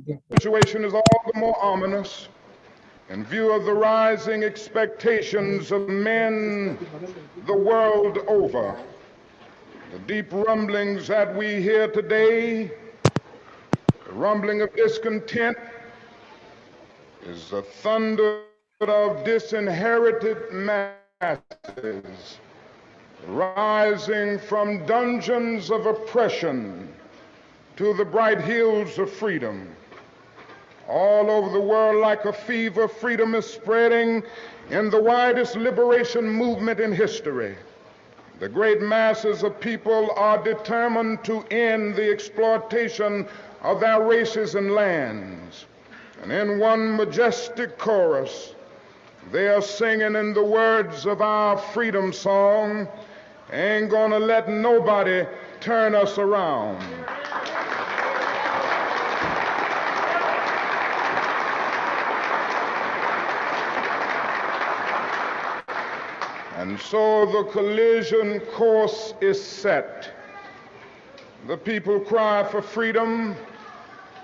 The situation is all the more ominous in view of the rising expectations of men the world over. The deep rumblings that we hear today, the rumbling of discontent, is the thunder of disinherited masses rising from dungeons of oppression to the bright hills of freedom. All over the world, like a fever, freedom is spreading in the widest liberation movement in history. The great masses of people are determined to end the exploitation of their races and lands. And in one majestic chorus, they are singing in the words of our freedom song, "Ain't gonna let nobody turn us around." And so the collision course is set. The people cry for freedom,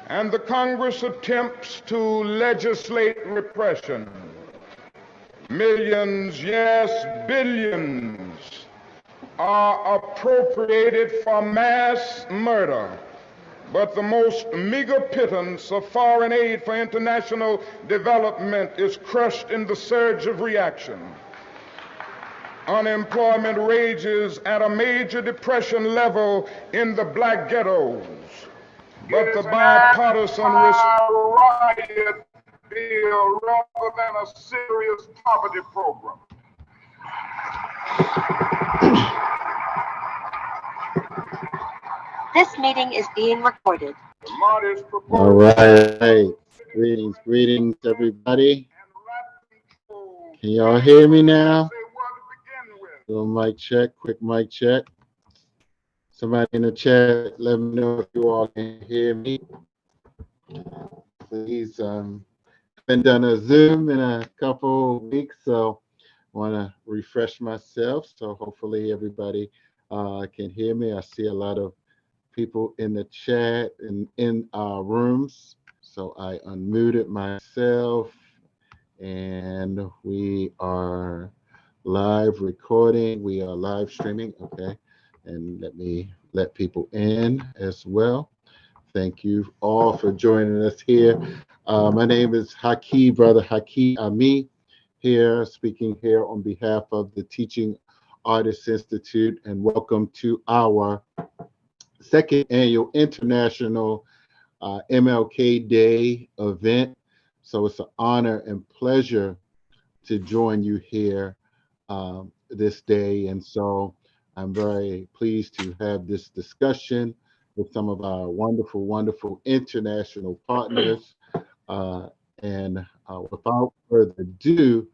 and the Congress attempts to legislate repression. Millions, yes, billions, are appropriated for mass murder. But the most meager pittance of foreign aid for international development is crushed in the surge of reaction. Unemployment rages at a major depression level in the black ghettos. But the bipartisan riot bill rather than a serious poverty program. This meeting is being recorded. All right. Greetings, everybody. Can y'all hear me now? Little mic check, quick mic check. Somebody in the chat, let me know if you all can hear me. Please, haven't done a Zoom in a couple weeks, so want to refresh myself. So hopefully everybody can hear me. I see a lot of people in the chat and in our rooms. So I unmuted myself, and we are live recording. We are live streaming. Okay. And let me let people in as well. Thank you all for joining us here. My name is Haki, Brother Haki Ami, here speaking here on behalf of the Teaching Artists Institute, and welcome to our second annual International MLK Day event. So it's an honor and pleasure to join you here this day. And so I'm very pleased to have this discussion with some of our wonderful, wonderful international partners. And without further ado,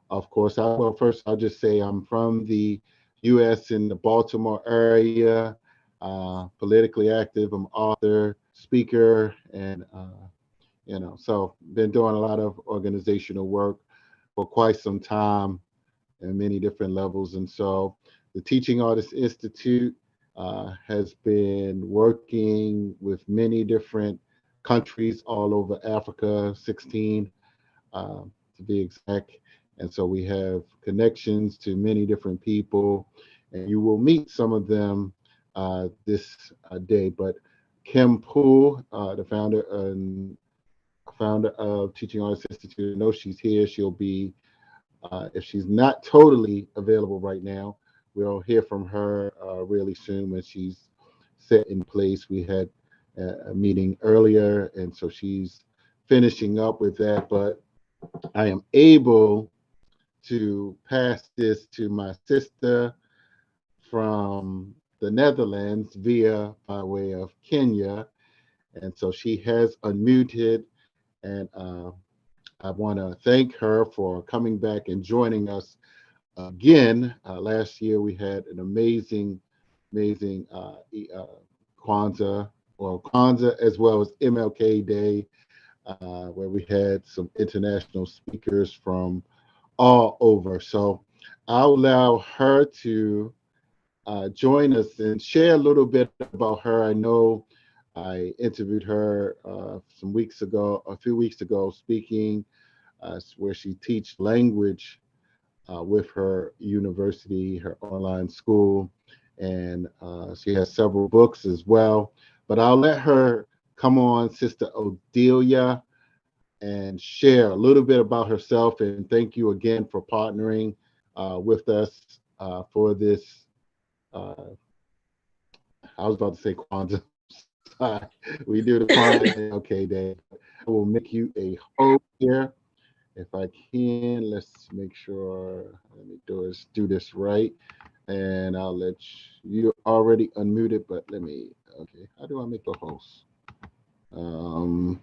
of course, first I'll just say I'm from the U.S. in the Baltimore area, politically active. I'm author, speaker, and so been doing a lot of organizational work for quite some time in many different levels. And so the Teaching Artists Institute has been working with many different countries all over Africa, 16 to be exact. And so we have connections to many different people, and you will meet some of them this day. But Kim Poole, the founder of Teaching Artists Institute, I know she's here. She'll be, if she's not totally available right now, we'll hear from her really soon when she's set in place. We had a meeting earlier, and so she's finishing up with that. But I am able to pass this to my sister from the Netherlands by way of Kenya. And so she has unmuted, and I want to thank her for coming back and joining us again. Last year we had an amazing Kwanzaa as well as MLK Day, where we had some international speakers from all over. So I'll allow her to join us and share a little bit about her. I know I interviewed her some weeks ago, a few weeks ago, speaking where she teach language with her university, her online school, and she has several books as well. But I'll let her come on, Sister Odelia, and share a little bit about herself. And thank you again for partnering with us for this. I was about to say quantum. We do the quantum MLK Day. I will make you a host here. If I can, let's make sure, let me do this right. And I'll let you already unmuted, but let me, okay, how do I make a host? I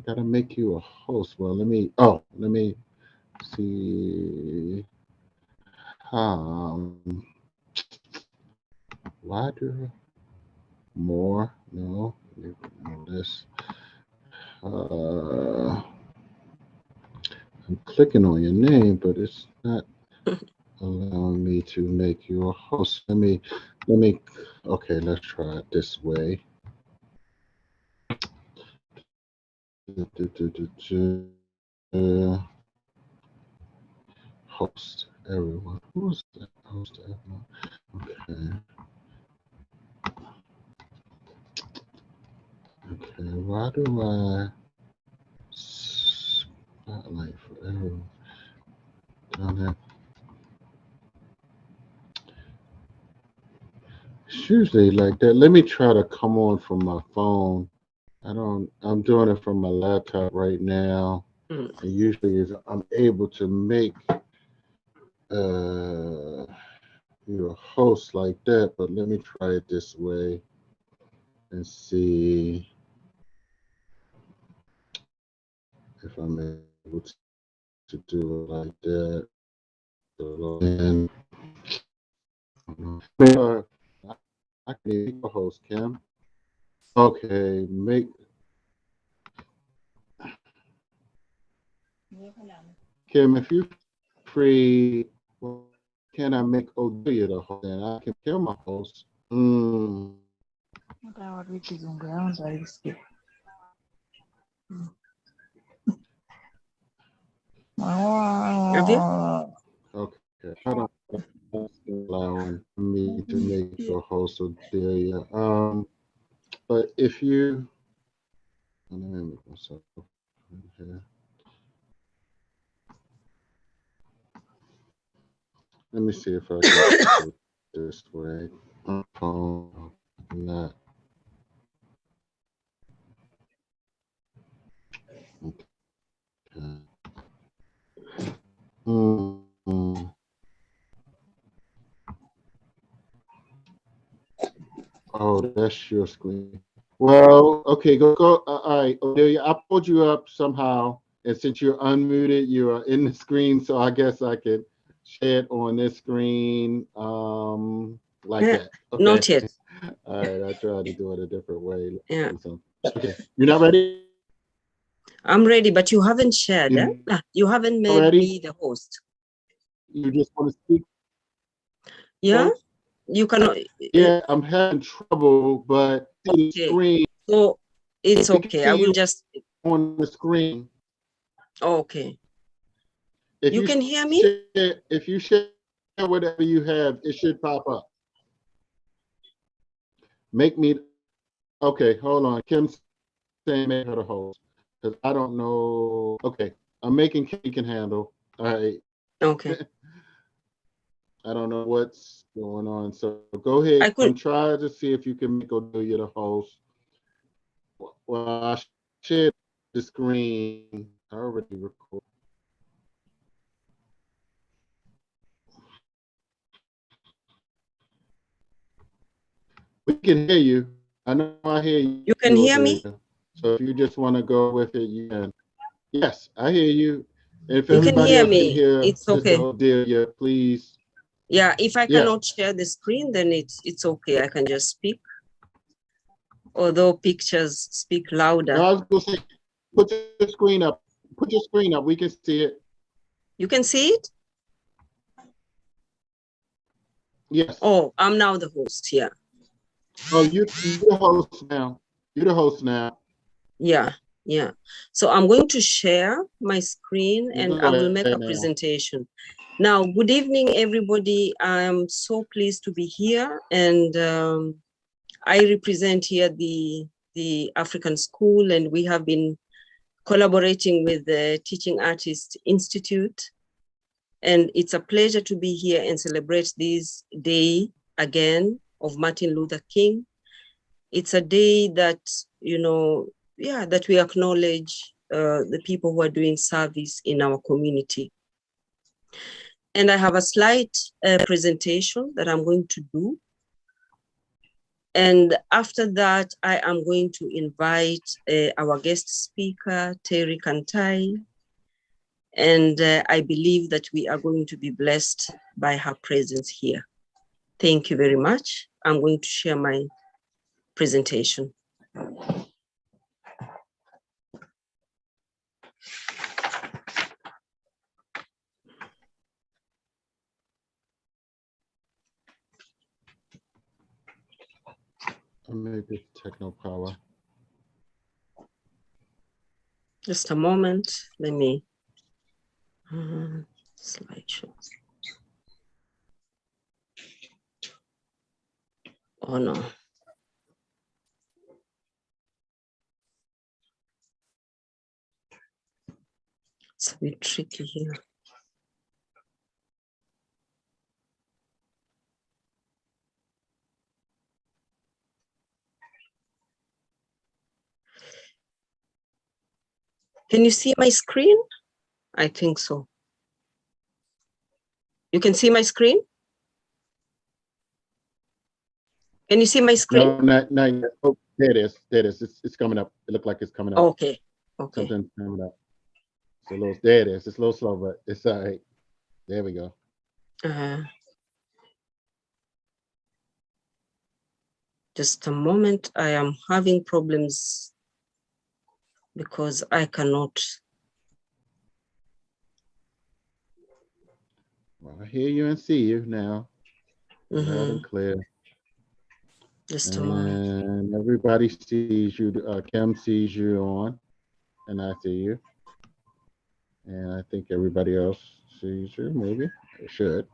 gotta make you a host. Well, let me see. Why do more? No, this. I'm clicking on your name, but it's not allowing me to make you a host. Let me, okay, let's try it this way. Host everyone. Who's that? Host everyone. Okay. Okay, why do I spotlight for everyone? Down there. It's usually like that. Let me try to come on from my phone. I'm doing it from my laptop right now. And usually I'm able to make you a host like that, but let me try it this way and see if I'm able to do it like that. And I can make a host, Kim. Okay, Kim, if you're free, well, can I make Odelia the host? And I can kill my host. Okay, I don't allowing me to make a host Odelia. But if you, let me make myself here. Let me see if I can do it this way. Not. Okay. Oh, that's your screen. Well, okay, go. All right, Odelia, I pulled you up somehow, and since you're unmuted, you are in the screen. So I guess I could share it on this screen, like that. Okay. Not yet. All right, I tried to do it a different way. Yeah. Okay, you're not ready? I'm ready, but you haven't shared. You haven't made me the host. You just want to speak? Yeah, you cannot. Yeah, I'm having trouble, but the screen. So it's okay. I will just on the screen. Okay. If you can hear me? If you share whatever you have, it should pop up. Make me. Okay, hold on. Kim's saying make her the host because I don't know. Okay, I'm making Kim can handle. All right. Okay. I don't know what's going on. So go ahead. I'm trying to see if you can make Odelia the host. Well, I shared the screen. I already recorded. We can hear you. I know I hear you. You can hear me? So if you just want to go with it, you can. Yes, I hear you. If you everybody can hear else me. can hear It's okay. Odelia, please. Yeah, if I cannot share the screen, then it's okay. I can just speak. Although pictures speak louder. No, I was going to say, put your screen up. Put your screen up. We can see it. You can see it? Yes. Oh, I'm now the host here. Oh, you're the host now. You're the host now. Yeah, yeah. So I'm going to share my screen You and go I will make a ahead now. presentation. Now, good evening, everybody. I'm so pleased to be here, and I represent here the African School, and we have been collaborating with the Teaching Artists Institute. And it's a pleasure to be here and celebrate this day again of Martin Luther King. It's a day that, you know, that we acknowledge the people who are doing service in our community. And I have a slight presentation that I'm going to do. And after that, I am going to invite our guest speaker, Terry Kantai. And I believe that we are going to be blessed by her presence here. Thank you very much. I'm going to share my presentation. Maybe techno power. Just a moment. Let me slideshow. Oh no. It's a bit tricky here. Can you see my screen? I think so. You can see my screen? Can you see my screen? No, not yet. Oh, there it is. There it is. It's coming up. It looked like it's coming up. Okay. Okay. Something's coming up. It's a little, there it is. It's a little slow, but it's all right. There we go. Just a moment. I am having problems because I cannot. Well, I hear you and see you now. Loud and clear. Just a moment. And everybody sees you. Kim sees you on, and I see you. And I think everybody else sees you, maybe. It should.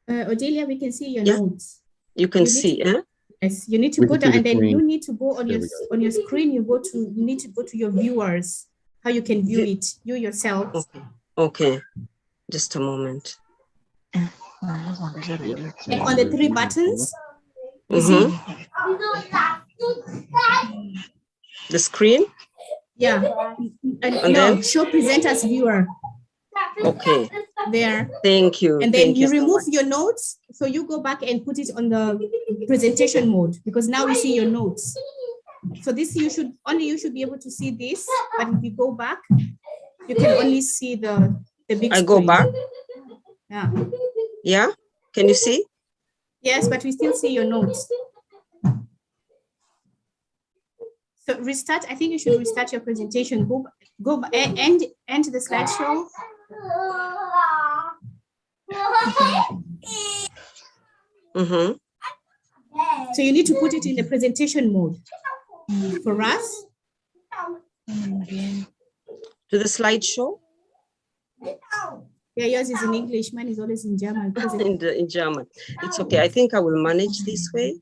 Odelia, we can see your notes. You can see, eh? Yes, you need to go down, and then you need to go on your screen. You need to go to your viewers. How you can view it, you yourself. Okay. Okay. Just a moment. And on the three buttons, the screen. Yeah. And no, then show present as viewer. Okay. There. Thank you. And then you remove your notes. So you go back and put it on the presentation mode, because now we see your notes. So this you should be able to see this, but if you go back, you can only see the big screen. Go back. Yeah. Yeah. Can you see? Yes, but we still see your notes. So restart. I think you should restart your presentation. Go and end the slideshow. So you need to put it in the presentation mode. For us. To the slideshow. Yeah, yours is in English. Mine is always in German. in German. It's okay. I think I will manage this way.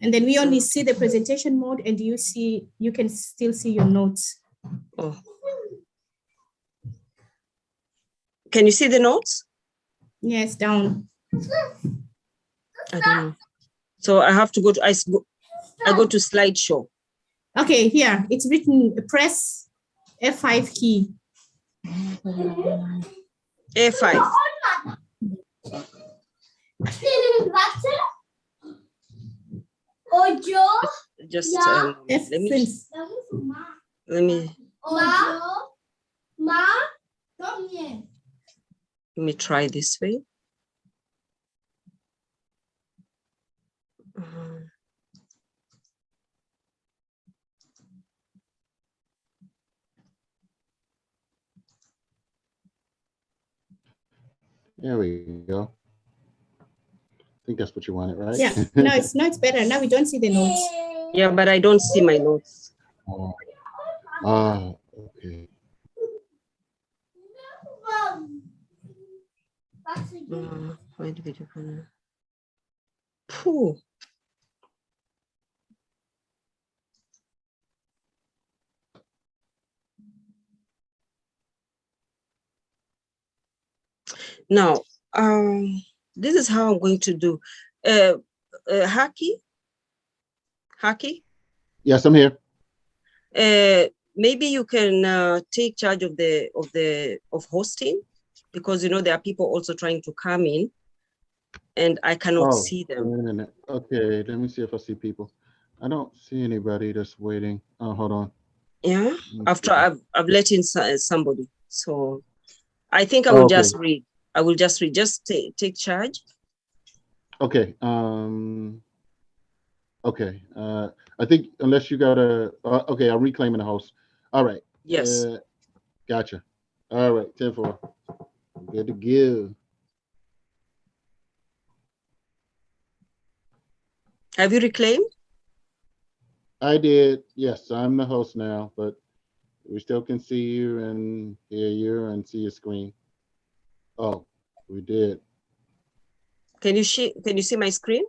And then we only see the presentation mode, and you can still see your notes. Oh. Can you see the notes? Yes, down. I don't know. So I have to go to, I go to slideshow. Okay, here it's written, press F5 key. F5. Just let me try this way. There we go. think that's what you wanted, right? Yeah, no, it's better. Now we don't see the notes. Yeah, but I don't see my notes. Okay. Wait, video camera. Phew. Now, this is how I'm going to do. Haki? Yes, I'm here. Maybe you can take charge of hosting, because you know there are people also trying to come in, and I cannot see them. Wait a minute. Okay, let me see if I see people. I don't see anybody that's waiting. Oh, hold on. Yeah, after I've let in somebody, so I think I will just read. I will just read. Just take charge. Okay. Okay. I think unless you got a. Okay, I'm reclaiming the host. All right. Yes. Gotcha. All right. 10-4. Good to go. Have you reclaimed? I did. Yes, I'm the host now, but we still can see you and hear you and see your screen. Oh, we did. Can you see my screen?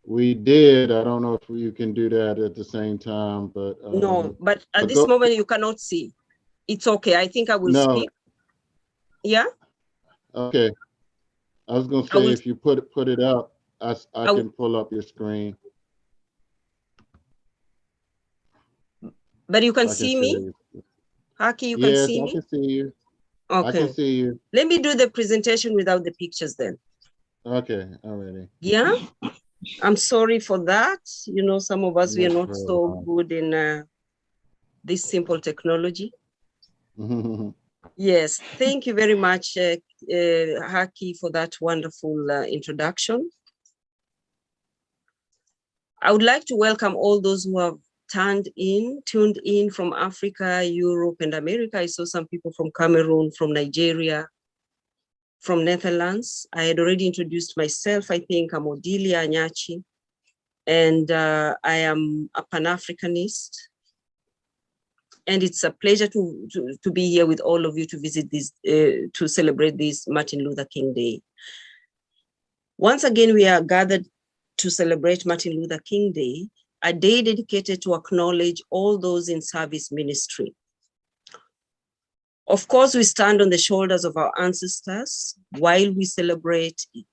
We did. I don't know if you can do that at the same time, but no. But at this moment you cannot see. It's okay. I think I will speak. Yeah. Okay. I was gonna say if you put it up, I can pull up your screen. But you can see me? Haki, you can see me? Yes, I can see you. Okay. I can see you. Let me do the presentation without the pictures then. Okay, already. Yeah, I'm sorry for that. You know, some of us, we are not so good in this simple technology. Yes, thank you very much, Haki, for that wonderful introduction. I would like to welcome all those who have tuned in from Africa, Europe, and America. I saw some people from Cameroon, from Nigeria, from Netherlands. I had already introduced myself. I think I'm Odilia Anyachi, and I am a Pan-Africanist. And it's a pleasure to be here with all of you to visit this, to celebrate this Martin Luther King Day. Once again, we are gathered to celebrate Martin Luther King Day, a day dedicated to acknowledge all those in service ministry. Of course, we stand on the shoulders of our ancestors while we celebrate it.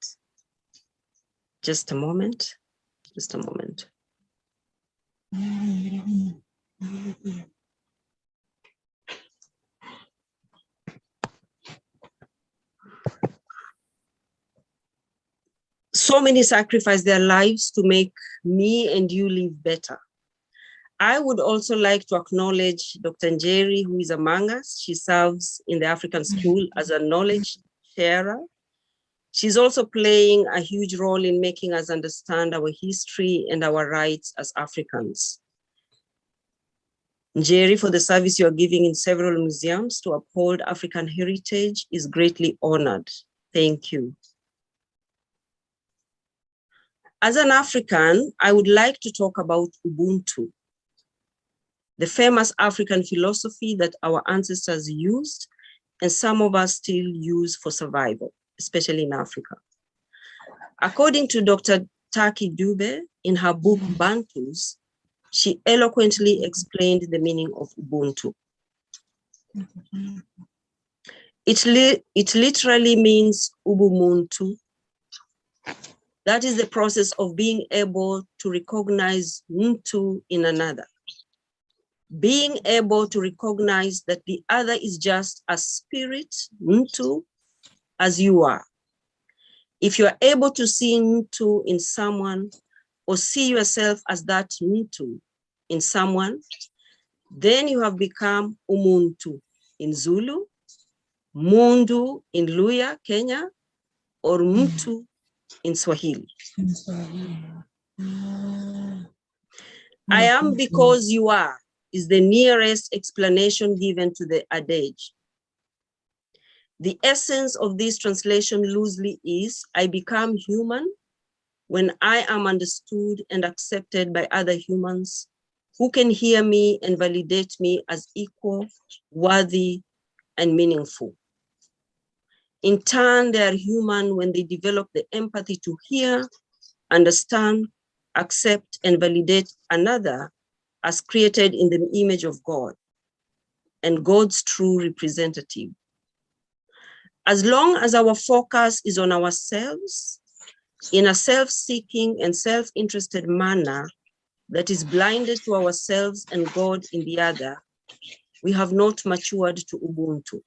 Just a moment, just a moment. So many sacrificed their lives to make me and you live better. I would also like to acknowledge Dr. Njeri, who is among us. She serves in the African School as a knowledge sharer. She's also playing a huge role in making us understand our history and our rights as Africans. Njeri, for the service you are giving in several museums to uphold African heritage, is greatly honored. Thank you. As an African, I would like to talk about Ubuntu, the famous African philosophy that our ancestors used and some of us still use for survival, especially in Africa. According to Dr. Taki Dube, in her book Bantus, she eloquently explained the meaning of Ubuntu. It literally means Ubumuntu. That is the process of being able to recognize Muntu in another. Being able to recognize that the other is just a spirit, Muntu, as you are. If you are able to see Muntu in someone or see yourself as that Muntu in someone, then you have become Umuntu in Zulu, Mundu in Luya, Kenya, or Mtu in Swahili. I am because you are is the nearest explanation given to the adage. The essence of this translation loosely is, I become human when I am understood and accepted by other humans who can hear me and validate me as equal, worthy, and meaningful. In turn, they are human when they develop the empathy to hear, understand, accept, and validate another as created in the image of God and God's true representative. As long as our focus is on ourselves, in a self-seeking and self-interested manner that is blinded to ourselves and God in the other, we have not matured to Ubuntu.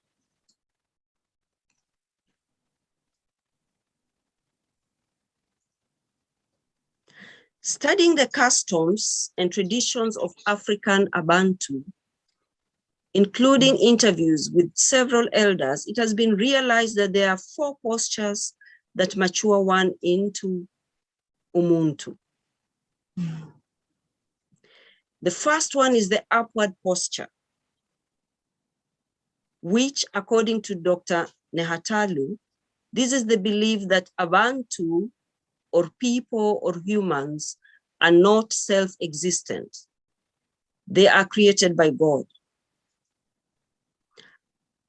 Studying the customs and traditions of African Abantu, including interviews with several elders, it has been realized that there are 4 postures that mature one into Umuntu. The first one is the upward posture, which, according to Dr. Nehatalu, this is the belief that Abantu, or people or humans, are not self-existent. They are created by God.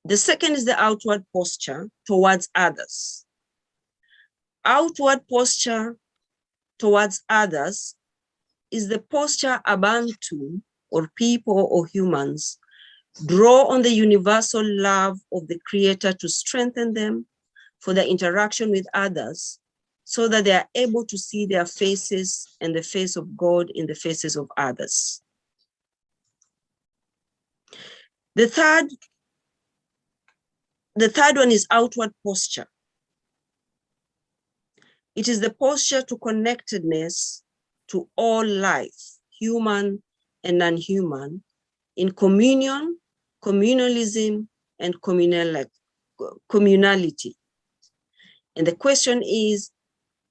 The second is the outward posture towards others. Outward posture towards others is the posture Abantu, or people or humans, draw on the universal love of the Creator to strengthen them for their interaction with others, so that they are able to see their faces and the face of God in the faces of others. The third one is outward posture. It is the posture to connectedness to all life, human and non-human, in communion, communalism, and communality. And the question is,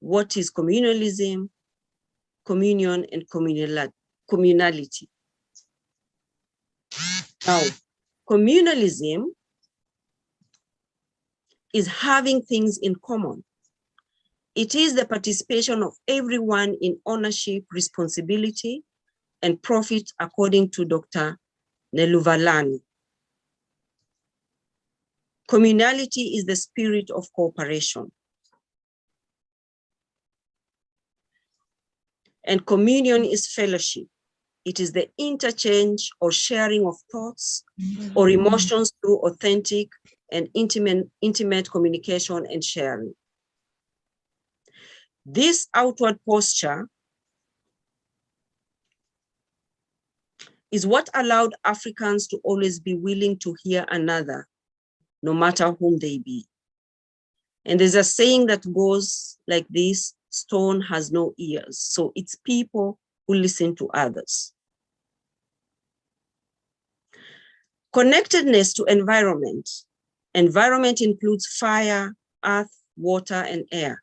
what is communalism, communion, and communality? Now, communalism is having things in common. It is the participation of everyone in ownership, responsibility, and profit, according to Dr. Neluvalani. Communality is the spirit of cooperation. And communion is fellowship. It is the interchange or sharing of thoughts or emotions through authentic and intimate communication and sharing. This outward posture is what allowed Africans to always be willing to hear another, no matter whom they be. And there's a saying that goes like this: stone has no ears. So it's people who listen to others. Connectedness to environment. Environment includes fire, earth, water, and air.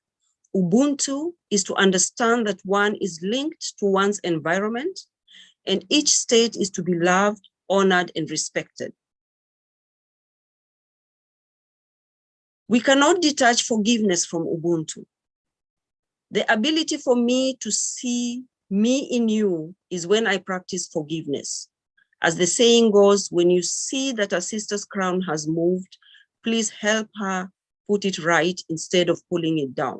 Ubuntu is to understand that one is linked to one's environment, and each state is to be loved, honored, and respected. We cannot detach forgiveness from Ubuntu. The ability for me to see me in you is when I practice forgiveness. As the saying goes, when you see that a sister's crown has moved, please help her put it right instead of pulling it down.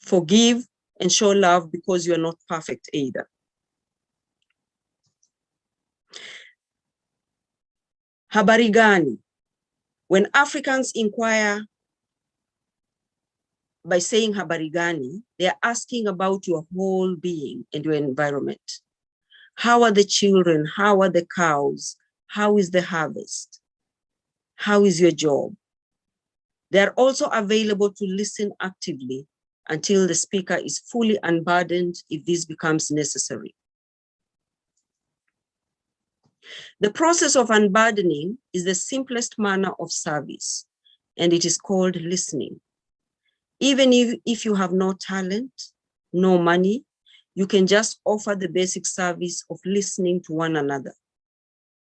Forgive and show love because you are not perfect either. Habari gani? When Africans inquire by saying habari gani, they are asking about your whole being and your environment. How are the children? How are the cows? How is the harvest? How is your job? They are also available to listen actively until the speaker is fully unburdened if this becomes necessary. The process of unburdening is the simplest manner of service, and it is called listening. Even if you have no talent, no money, you can just offer the basic service of listening to one another,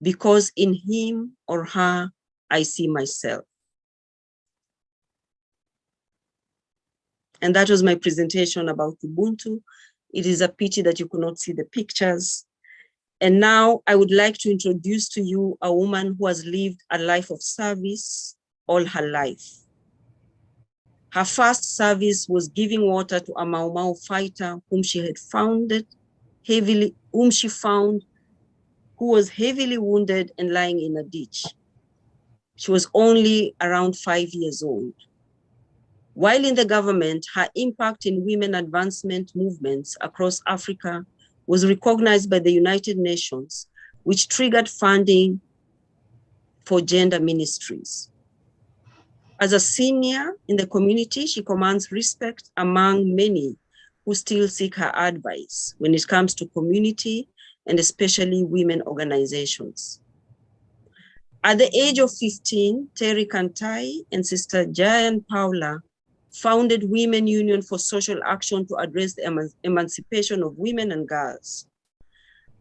because in him or her, I see myself. And that was my presentation about Ubuntu. It is a pity that you could not see the pictures. And now I would like to introduce to you a woman who has lived a life of service all her life. Her first service was giving water to a Mau Mau fighter whom she found who was heavily wounded and lying in a ditch. She was only around 5 years old. While in the government, her impact in women advancement movements across Africa was recognized by the United Nations, which triggered funding for gender ministries. As a senior in the community, she commands respect among many who still seek her advice when it comes to community and especially women organizations. At the age of 15, Terry Kantai and Sister Jayan Paula founded Women Union for Social Action to address the emancipation of women and girls,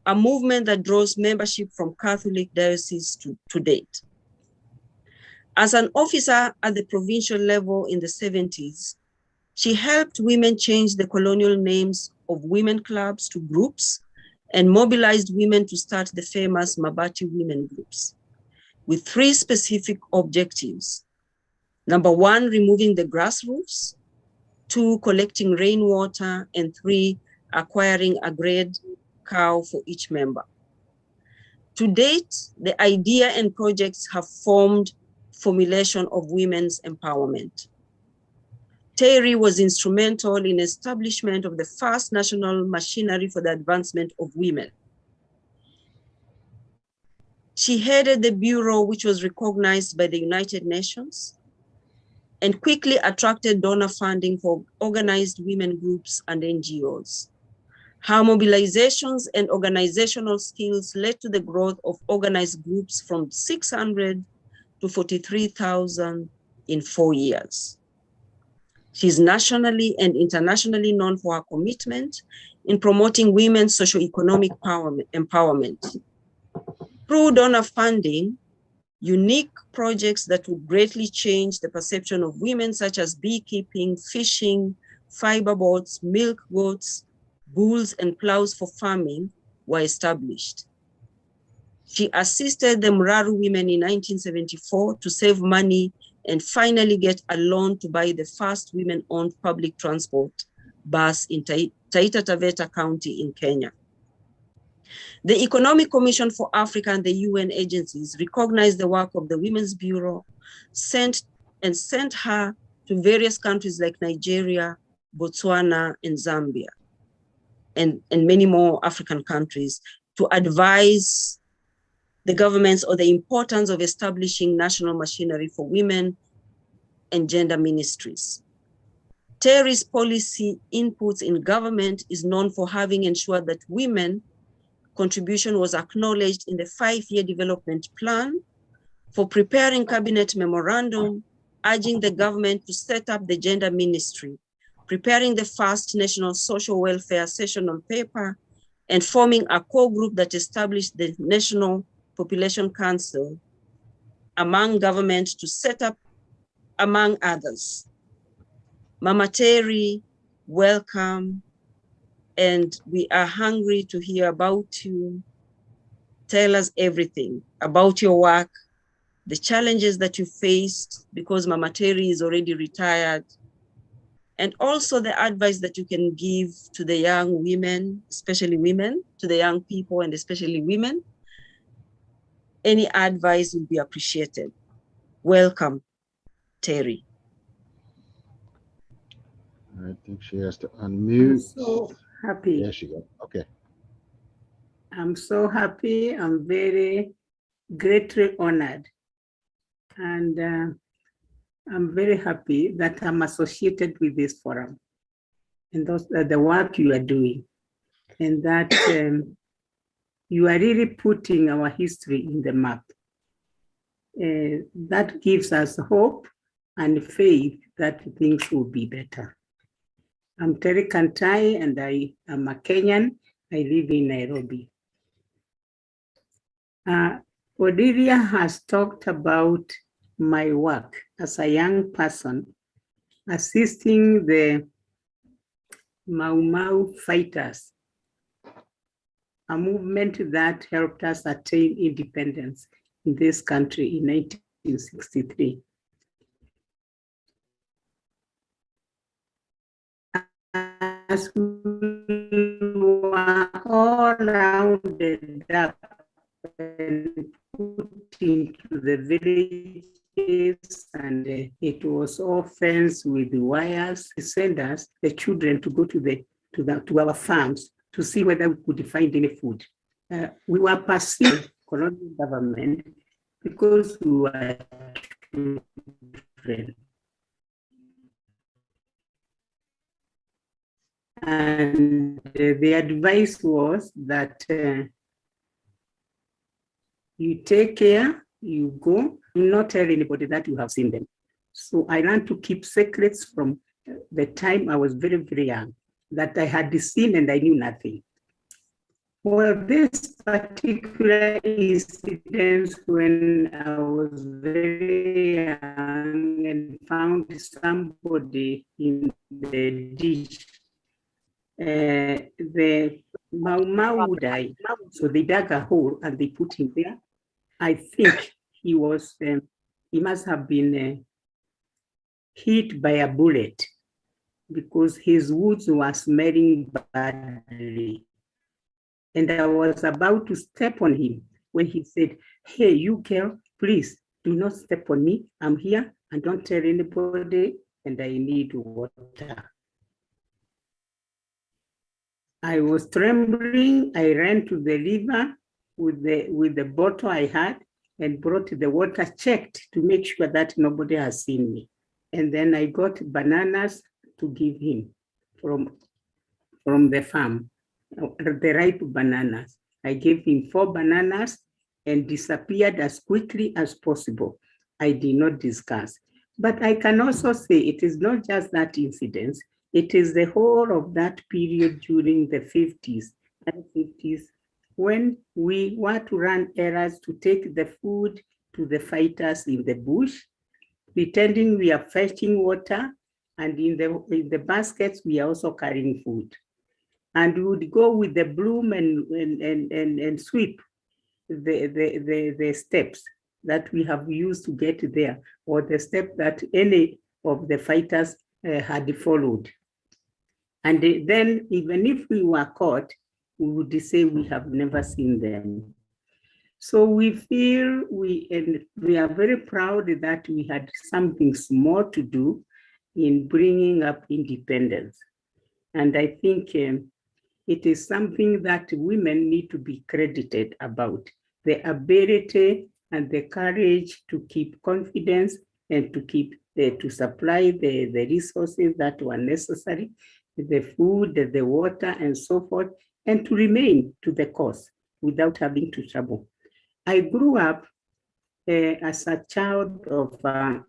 a movement that draws membership from Catholic dioceses to date. As an officer at the provincial level in the 70s, she helped women change the colonial names of women clubs to groups and mobilized women to start the famous Mabati women groups with 3 specific objectives. Number 1, removing the grassroots, 2, collecting rainwater, and 3, acquiring a grade cow for each member. To date, the idea and projects have formed formulation of women's empowerment. Terry was instrumental in establishment of the first national machinery for the advancement of women. She headed the bureau, which was recognized by the United Nations, and quickly attracted donor funding for organized women groups and NGOs. Her mobilizations and organizational skills led to the growth of organized groups from 600 to 43,000 in 4 years. She's nationally and internationally known for her commitment in promoting women's socioeconomic empowerment. Through donor funding, unique projects that would greatly change the perception of women, such as beekeeping, fishing, fiber boats, milk goats, bulls, and plows for farming were established. She assisted the Muraru women in 1974 to save money and finally get a loan to buy the first women-owned public transport bus in Taita Taveta County in Kenya. The Economic Commission for Africa and the UN agencies recognized the work of the Women's Bureau, sent her to various countries like Nigeria, Botswana, and Zambia, and many more African countries to advise the governments on the importance of establishing national machinery for women and gender ministries. Terry's policy inputs in government is known for having ensured that women contribution was acknowledged in the 5-year development plan, for preparing cabinet memorandum, urging the government to set up the gender ministry, preparing the first national social welfare sessional paper, and forming a core group that established the National Population Council among government to set up, among others. Mama Terry, welcome. And we are hungry to hear about you. Tell us everything about your work, the challenges that you faced because Mama Terry is already retired, and also the advice that you can give to the young women, especially women, to the young people and especially women. Any advice will be appreciated. Welcome, Terry. I think she has to unmute. I'm so happy. There she goes. Okay. I'm so happy. I'm very greatly honored. And I'm very happy that I'm associated with this forum and the work you are doing, and that you are really putting our history in the map. That gives us hope and faith that things will be better. I'm Terry Kantai, and I am a Kenyan. I live in Nairobi. Odilia has talked about my work as a young person assisting the Mau Mau fighters, a movement that helped us attain independence in this country in 1963. As we were all rounded up and put into the villages, and it was all fenced with wires. They sent us, the children, to go to our farms to see whether we could find any food. We were pursuing colonial government because we were children. And the advice was that you take care, you go, do not tell anybody that you have seen them. So I learned to keep secrets from the time I was very, very young, that I had seen and I knew nothing. Well, this particular incident, when I was very young and found somebody in the ditch, the Mau Mau would die. So they dug a hole and they put him there. I think he was, he must have been hit by a bullet because his wounds were smelling badly. And I was about to step on him when he said, "Hey, you girl, please do not step on me. I'm here and don't tell anybody and I need water." I was trembling. I ran to the river with the bottle I had and brought the water, checked to make sure that nobody has seen me. And then I got bananas to give him from the farm, the ripe bananas. I gave him 4 bananas and disappeared as quickly as possible. I did not discuss. But I can also say it is not just that incident, it is the whole of that period during the 50s and 50s when we were to run errands to take the food to the fighters in the bush, pretending we are fetching water, and in the baskets we are also carrying food. And we would go with the broom and sweep the steps that we have used to get there, or the step that any of the fighters had followed. And then even if we were caught, we would say we have never seen them. So we feel we are very proud that we had something small to do in bringing up independence. And I think it is something that women need to be credited about, the ability and the courage to keep confidence and to keep to supply the resources that were necessary, the food, the water, and so forth, and to remain to the cause without having to trouble. I grew up as a child of a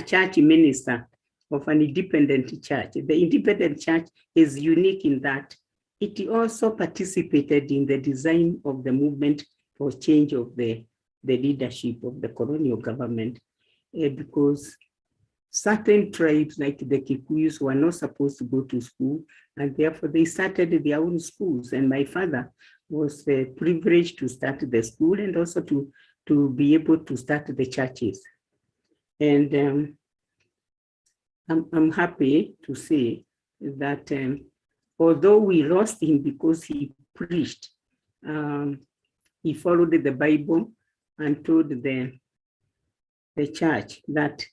church minister of an independent church. The independent church is unique in that it also participated in the design of the movement for change of the leadership of the colonial government, because certain tribes like the Kikuyus were not supposed to go to school, and therefore they started their own schools. And my father was privileged to start the school and also to be able to start the churches. And I'm happy to say that although we lost him because he preached, he followed the Bible and told the church that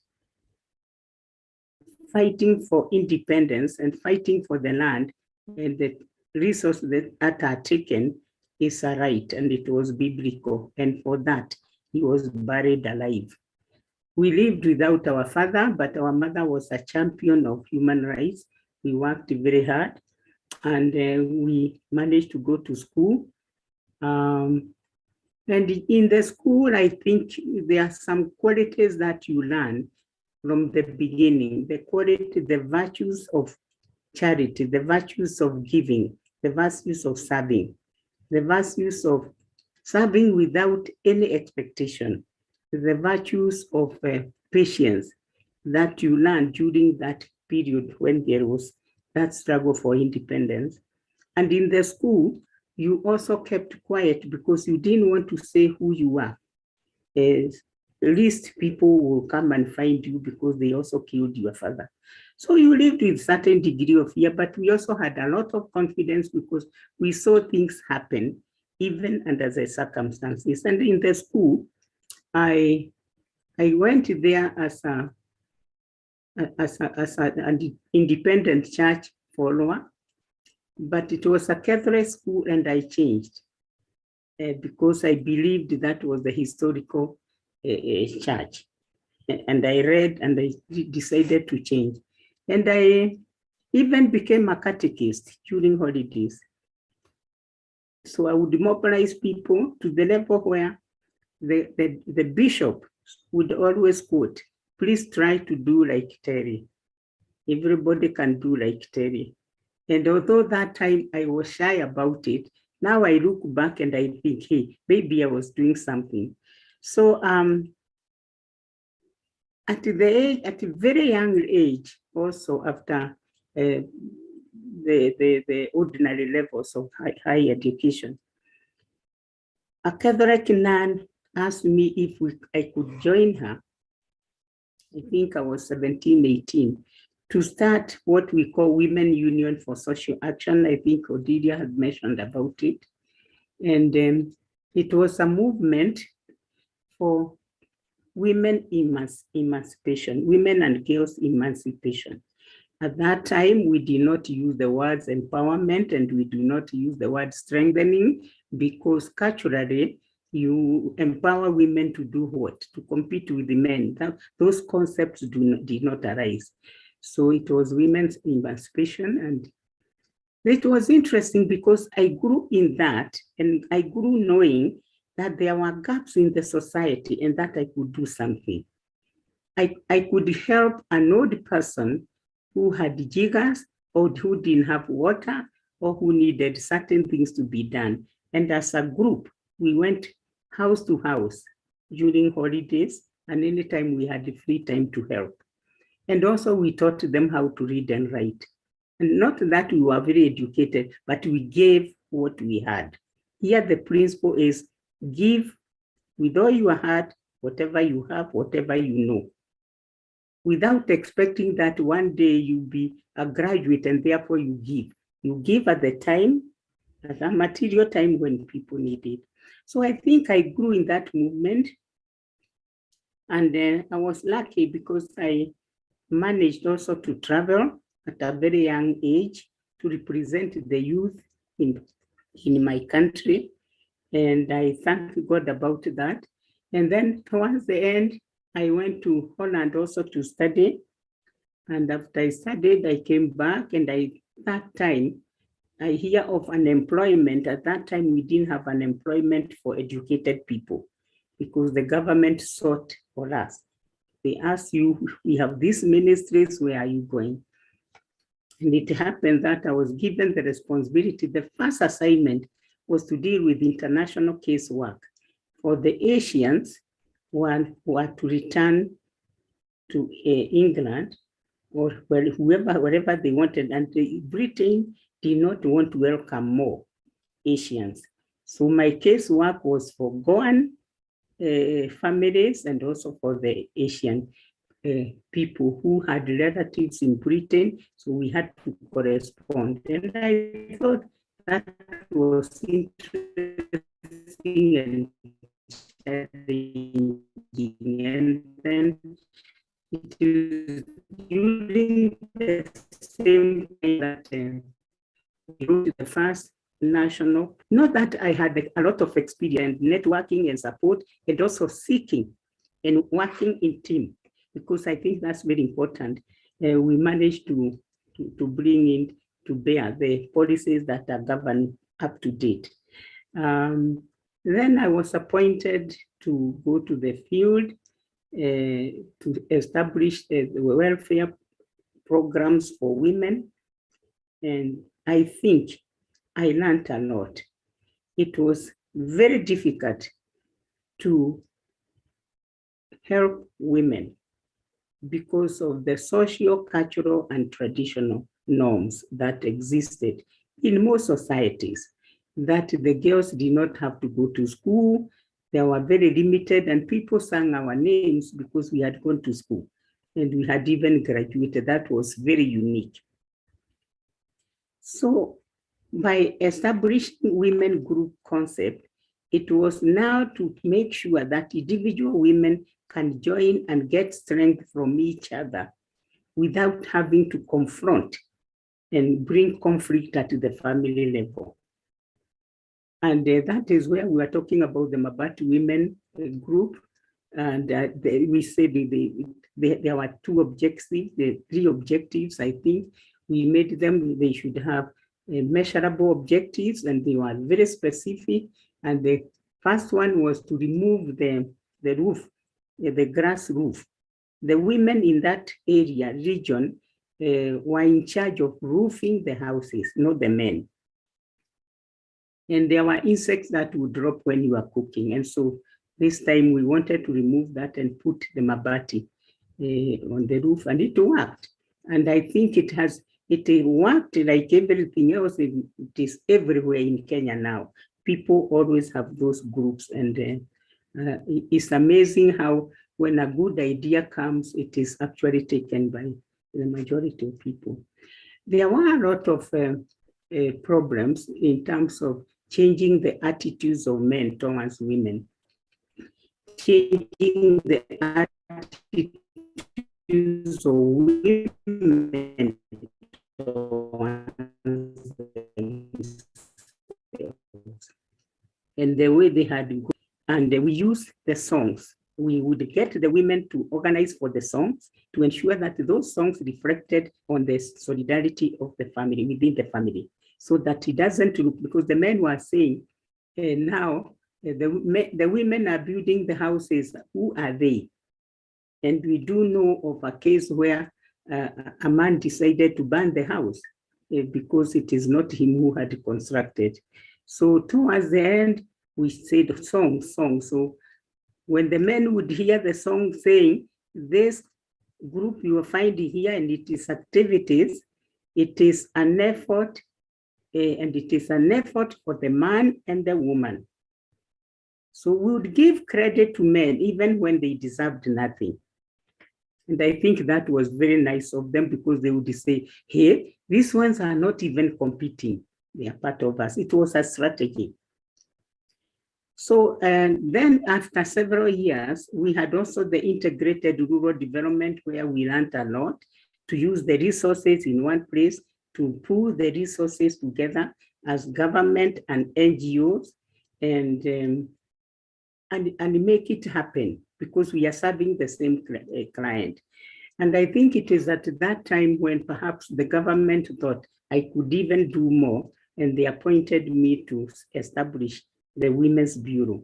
fighting for independence and fighting for the land and the resources that are taken is a right, and it was biblical. And for that, he was buried alive. We lived without our father, but our mother was a champion of human rights. We worked very hard, and we managed to go to school. And in the school, I think there are some qualities that you learn from the beginning, the quality, the virtues of charity, the virtues of giving, the virtues of serving, the virtues of serving without any expectation, the virtues of patience, that you learned during that period when there was that struggle for independence. And in the school, you also kept quiet because you didn't want to say who you were. At least people will come and find you because they also killed your father. So you lived with certain degree of fear, but we also had a lot of confidence because we saw things happen even under the circumstances. And in the school, I went there as an independent church follower, but it was a Catholic school and I changed because I believed that was the historical church. And I read and I decided to change. And I even became a catechist during holidays. So I would mobilize people to the level where the bishop would always quote, please try to do like Terry. Everybody can do like Terry. And although that time I was shy about it, now I look back and I think, hey, maybe I was doing something. So at a very young age, also after the ordinary levels of high education, a Catholic nun asked me if I could join her. I think I was 17, 18, to start what we call Women Union for Social Action. I think Odilia had mentioned about it. And it was a movement for women emancipation, women and girls emancipation. At that time, we did not use the words empowerment and we do not use the word strengthening because culturally, you empower women to do what? To compete with the men. Those concepts did not arise. So it was women's emancipation, and it was interesting because I grew in that and I grew knowing that there were gaps in the society and that I could do something. I could help an old person who had jiggers or who didn't have water or who needed certain things to be done. And as a group, we went house to house during holidays and anytime we had the free time to help. And also we taught them how to read and write. And not that we were very educated, but we gave what we had. Here the principle is give with all your heart, whatever you have, whatever you know, without expecting that one day you'll be a graduate and therefore you give. You give at the time, at a material time when people need it. So I think I grew in that movement. And I was lucky because I managed also to travel at a very young age to represent the youth in my country. And I thank God about that. And then towards the end, I went to Holland also to study. And after I studied, I came back and that time, I hear of unemployment. At that time, we didn't have unemployment for educated people because the government sought for us. They asked you, we have these ministries, where are you going? And it happened that I was given the responsibility. The first assignment was to deal with international casework for the Asians who were to return to England or wherever they wanted. And Britain did not want to welcome more Asians. So my casework was for Goan families and also for the Asian people who had relatives in Britain. So we had to correspond. And I thought that was interesting and challenging. And then it is during the same time that we wrote the first national, not that I had a lot of experience networking and support, and also seeking and working in team, because I think that's very important. We managed to bring in to bear the policies that are governed up to date. Then I was appointed to go to the field to establish the welfare programs for women. And I think I learned a lot. It was very difficult to help women because of the social, cultural, and traditional norms that existed in most societies, that the girls did not have to go to school. They were very limited, and people sang our names because we had gone to school and we had even graduated. That was very unique. So by establishing women group concept, it was now to make sure that individual women can join and get strength from each other without having to confront and bring conflict at the family level. And that is where we are talking about the Mabati women group. And we said there were two objectives, the three objectives, I think. We made them, they should have measurable objectives, and they were very specific. And the first one was to remove the roof, the grass roof. The women in that area, region, were in charge of roofing the houses, not the men. And there were insects that would drop when you are cooking. And so this time we wanted to remove that and put the mabati on the roof, and it worked. And I think it worked like everything else. It is everywhere in Kenya now. People always have those groups, and it's amazing how when a good idea comes, it is actually taken by the majority of people. There were a lot of problems in terms of changing the attitudes of men towards women, changing the attitudes of women towards themselves, and the way they had gone. And we used the songs. We would get the women to organize for the songs to ensure that those songs reflected on the solidarity of the family, within the family, so that it doesn't look, because the men were saying, now the women are building the houses, who are they? And we do know of a case where a man decided to burn the house because it is not him who had constructed. So towards the end, we said song. So when the men would hear the song saying, this group you are finding here and it is activities, it is an effort, and it is an effort for the man and the woman. So we would give credit to men even when they deserved nothing. And I think that was very nice of them, because they would say, hey, these ones are not even competing. They are part of us. It was a strategy. So, and then after several years, we had also the integrated rural development, where we learned a lot to use the resources in one place, to pool the resources together as government and NGOs, and make it happen, because we are serving the same client. And I think it is at that time when perhaps the government thought I could even do more, and they appointed me to establish the Women's Bureau.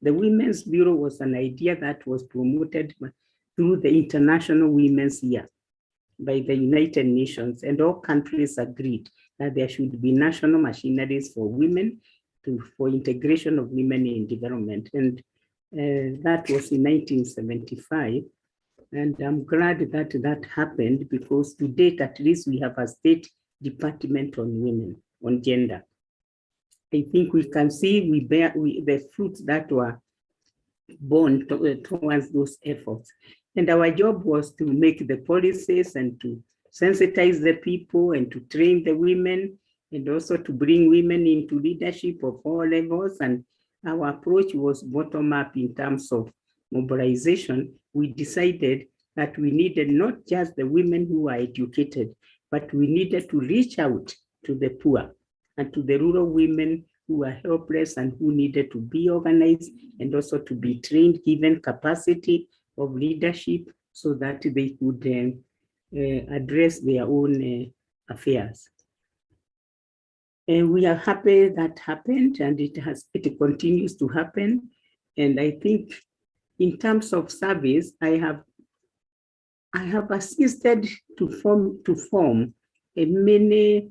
The Women's Bureau was an idea that was promoted through the International Women's Year by the United Nations, and all countries agreed that there should be national machineries for women for integration of women in development. And that was in 1975. And I'm glad that that happened, because to date, at least, we have a state department on women, on gender. I think we can see we bear the fruits that were born towards those efforts. And our job was to make the policies and to sensitize the people and to train the women, and also to bring women into leadership of all levels. And our approach was bottom up in terms of mobilization. We decided that we needed not just the women who are educated, but we needed to reach out to the poor and to the rural women who are helpless and who needed to be organized, and also to be trained, given capacity of leadership, so that they could address their own affairs. And we are happy that happened, and it continues to happen. And I think in terms of service, I have assisted to form many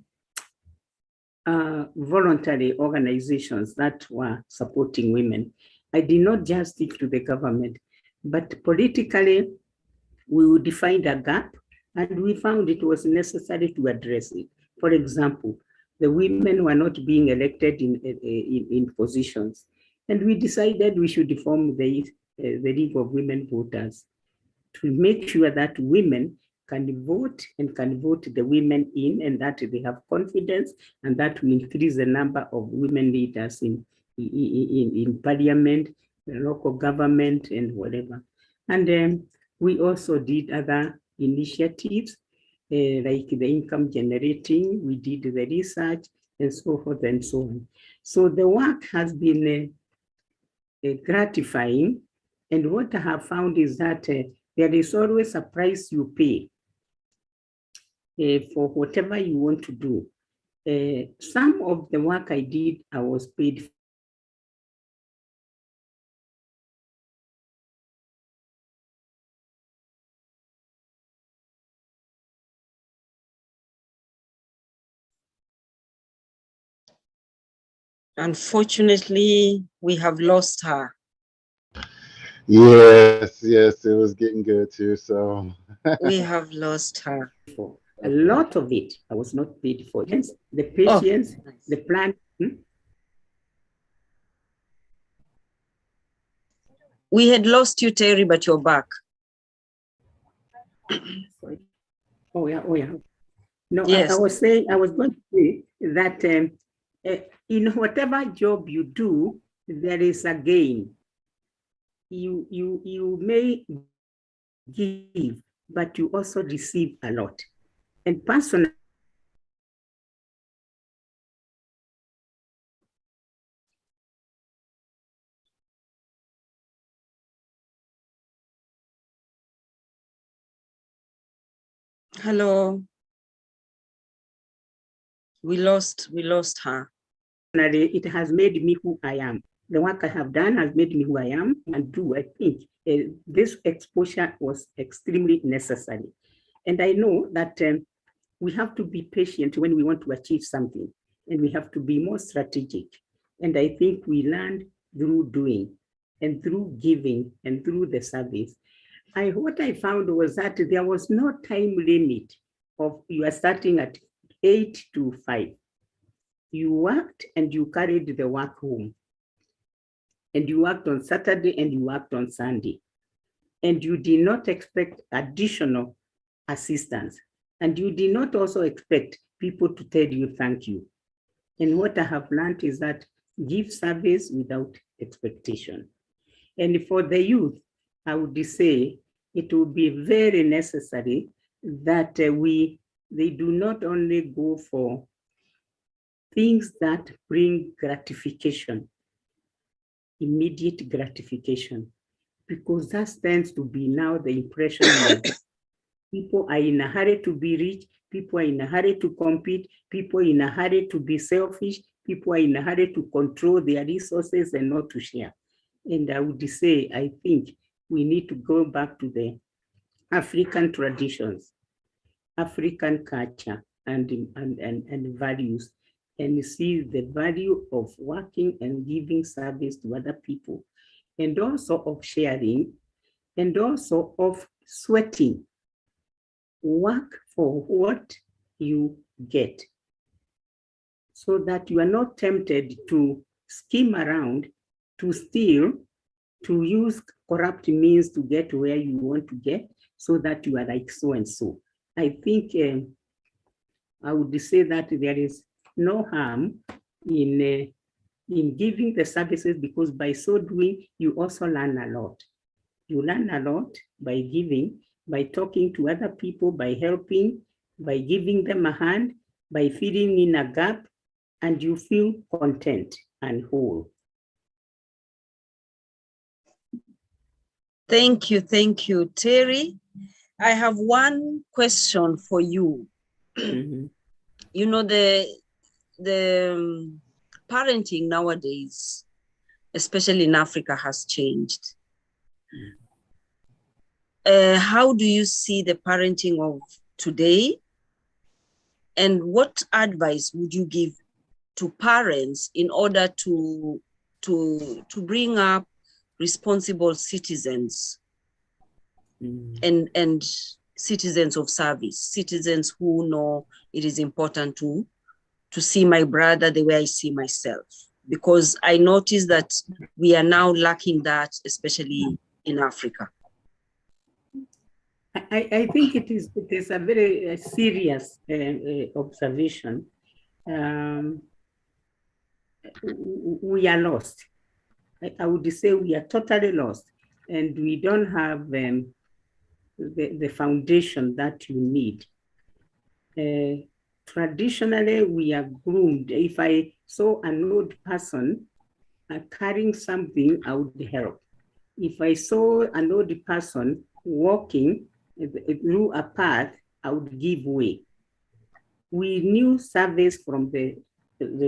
voluntary organizations that were supporting women. I did not just stick to the government, but politically, we would find a gap, and we found it was necessary to address it. For example, the women were not being elected in positions, and we decided we should form the League of Women Voters to make sure that women can vote and can vote the women in, and that they have confidence, and that will increase the number of women leaders in parliament, the local government, and whatever. And we also did other initiatives like the income generating. We did the research and so forth and so on. So the work has been gratifying. And what I have found is that there is always a price you pay for whatever you want to do. Some of the work I did, I was paid. Unfortunately, we have lost her. Yes, yes, it was getting good too. So We have lost her. For a lot of it, I was not paid for. Hence, the patience, the plan. We had lost you, Terry, but you're back. Oh yeah. No, yes. I was going to say that in whatever job you do, there is a gain. You may give, but you also receive a lot. And personally, Hello. We lost her. It has made me who I am. The work I have done has made me who I am, and I think this exposure was extremely necessary. And I know that we have to be patient when we want to achieve something, and we have to be more strategic. And I think we learned through doing and through giving and through the service. What I found was that there was no time limit of you are starting at 8 to 5. You worked and you carried the work home. And you worked on Saturday and you worked on Sunday. And you did not expect additional assistance. And you did not also expect people to tell you thank you. And what I have learned is that give service without expectation. And for the youth, I would say it would be very necessary that they do not only go for things that bring gratification, immediate gratification, because that tends to be now the impression that people are in a hurry to be rich, people are in a hurry to compete, people are in a hurry to be selfish, people are in a hurry to control their resources and not to share. And I would say, I think we need to go back to the African traditions, African culture and values, and see the value of working and giving service to other people, and also of sharing, and also of sweating. Work for what you get, so that you are not tempted to scheme around, to steal, to use corrupt means to get where you want to get, so that you are like so and so. I think I would say that there is no harm in giving the services, because by so doing, you also learn a lot. You learn a lot by giving, by talking to other people, by helping, by giving them a hand, by filling in a gap, and you feel content and whole. Thank you, Terry. I have one question for you. Mm-hmm. You know, the parenting nowadays, especially in Africa, has changed. How do you see the parenting of today? And what advice would you give to parents in order to bring up responsible citizens? and citizens of service, citizens who know it is important to see my brother the way I see myself. Because I noticed that we are now lacking that, especially in Africa. I think it is a very serious observation. We are lost. I would say we are totally lost, and we don't have the foundation that you need. Traditionally, we are groomed. If I saw an old person carrying something, I would help. If I saw an old person walking through a path, I would give way. We knew service from the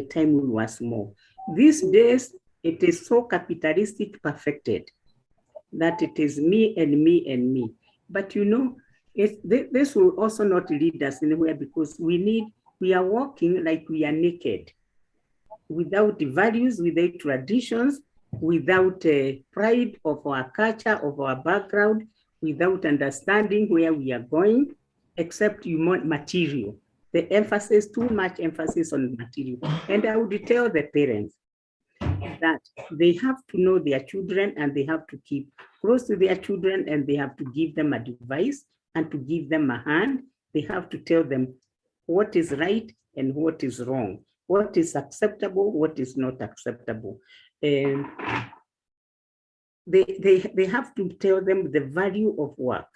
time we were small. These days, it is so capitalistic perfected that it is me and me and me. But you know, this will also not lead us anywhere, because we are walking like we are naked, without values, without traditions, without pride of our culture, of our background, without understanding where we are going, except you want material. The emphasis, too much emphasis on material. And I would tell the parents that they have to know their children, and they have to keep close to their children, and they have to give them advice and to give them a hand. They have to tell them what is right and what is wrong, what is acceptable, what is not acceptable. They have to tell them the value of work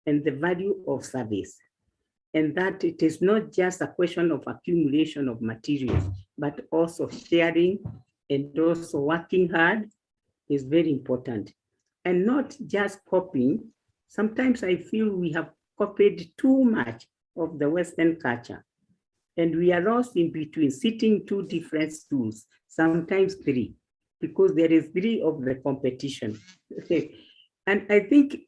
and the value of service, and that it is not just a question of accumulation of materials, but also sharing and also working hard is very important. And not just copying. Sometimes I feel we have copied too much of the Western culture, and we are lost in between, sitting two different stools, sometimes three, because there is three of the competition. And I think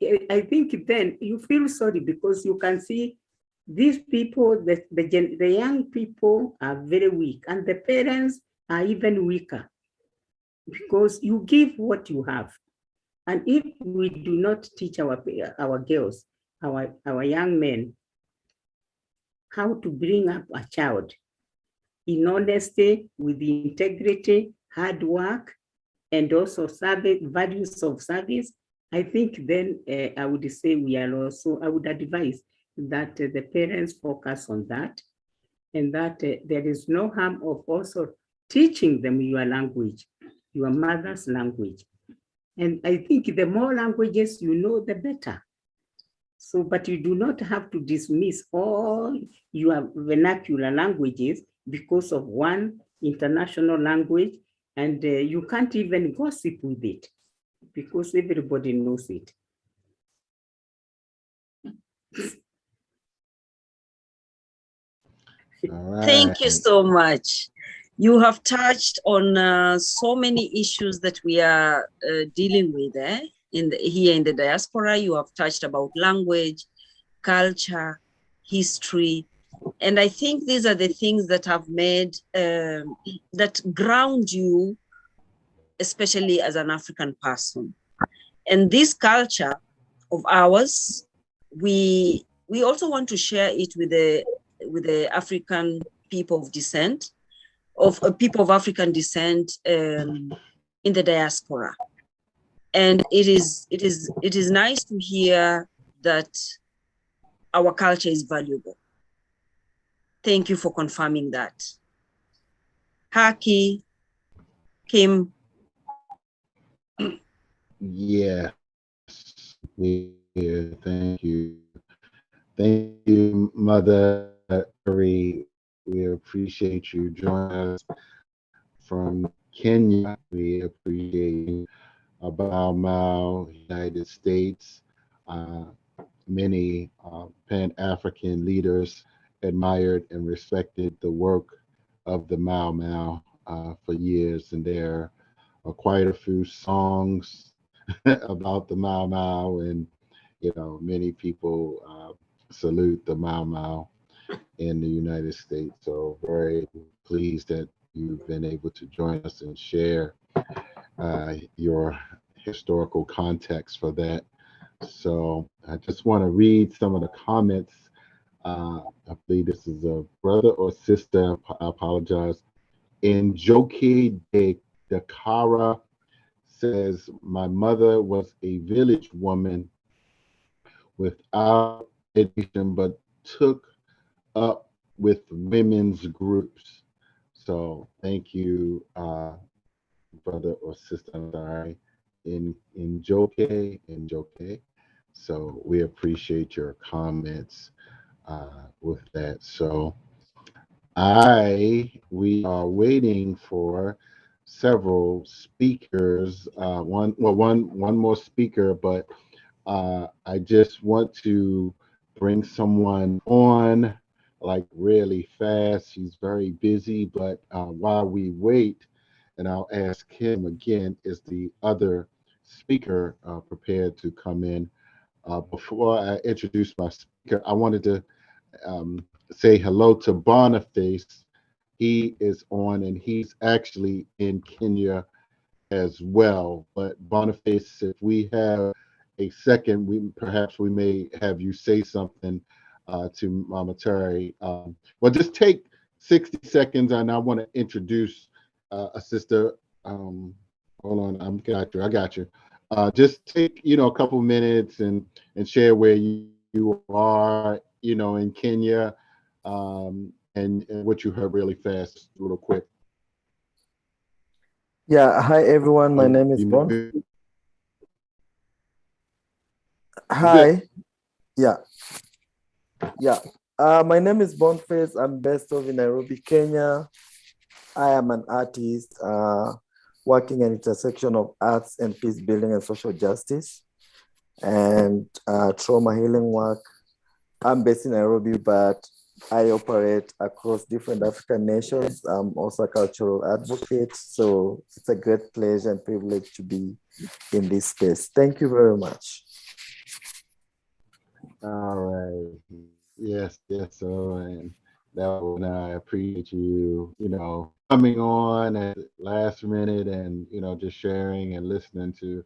then you feel sorry, because you can see these people, the young people are very weak, and the parents are even weaker, because you give what you have. And if we do not teach our girls, our young men, how to bring up a child in honesty, with integrity, hard work, and also service, values of service, I think then I would say we are also, I would advise that the parents focus on that, and that there is no harm of also teaching them your language, your mother's language. And I think the more languages you know, the better. So, but you do not have to dismiss all your vernacular languages because of one international language, and you can't even gossip with it because everybody knows it. All right. Thank you so much. You have touched on so many issues that we are dealing with here in the diaspora. You have touched about language, culture, history. And I think these are the things that have made, that ground you, especially as an African person. And this culture of ours, we also want to share it with the African people of descent, people of African descent in the diaspora. And it is nice to hear that our culture is valuable. Thank you for confirming that. Haki, Kim. Yes, thank you. Thank you, Mother Marie. We appreciate you joining us from Kenya. We appreciate you. About Mao, United States. Many Pan-African leaders admired and respected the work of the Mau for years, and there are quite a few songs about the Mau, and many people salute the Mau in the United States. So very pleased that you've been able to join us and share your historical context for that So I just want to read some of the comments. I believe this is a brother or sister. I apologize. Njoki de Dakara says, my mother was a village woman without education, but took up with women's groups. So thank you, brother or sister. I'm sorry, in Joke. So we appreciate your comments with that. So we are waiting for several speakers. One more speaker, but I just want to bring someone on like really fast. She's very busy, but while we wait, and I'll ask him again, is the other speaker prepared to come in? Before I introduce my speaker, I wanted to say hello to Boniface. He is on, and he's actually in Kenya as well. But Boniface, if we have a second, we may have you say something to Mama Terry. Well, just take 60 seconds, and I want to introduce a sister. Hold on, I got you. Just take a couple minutes and share where you are, in Kenya, and what you heard really fast, real quick. Yeah, hi everyone. My name is Bon. Hi. Yeah. My name is Boniface. I'm based in Nairobi, Kenya. I am an artist working at intersection of arts and peace building and social justice and trauma healing work. I'm based in Nairobi, but I operate across different African nations. I'm also a cultural advocate. So it's a great pleasure and privilege to be in this space. Thank you very much. All right. Yes. So, and I appreciate you, coming on at last minute and, just sharing and listening to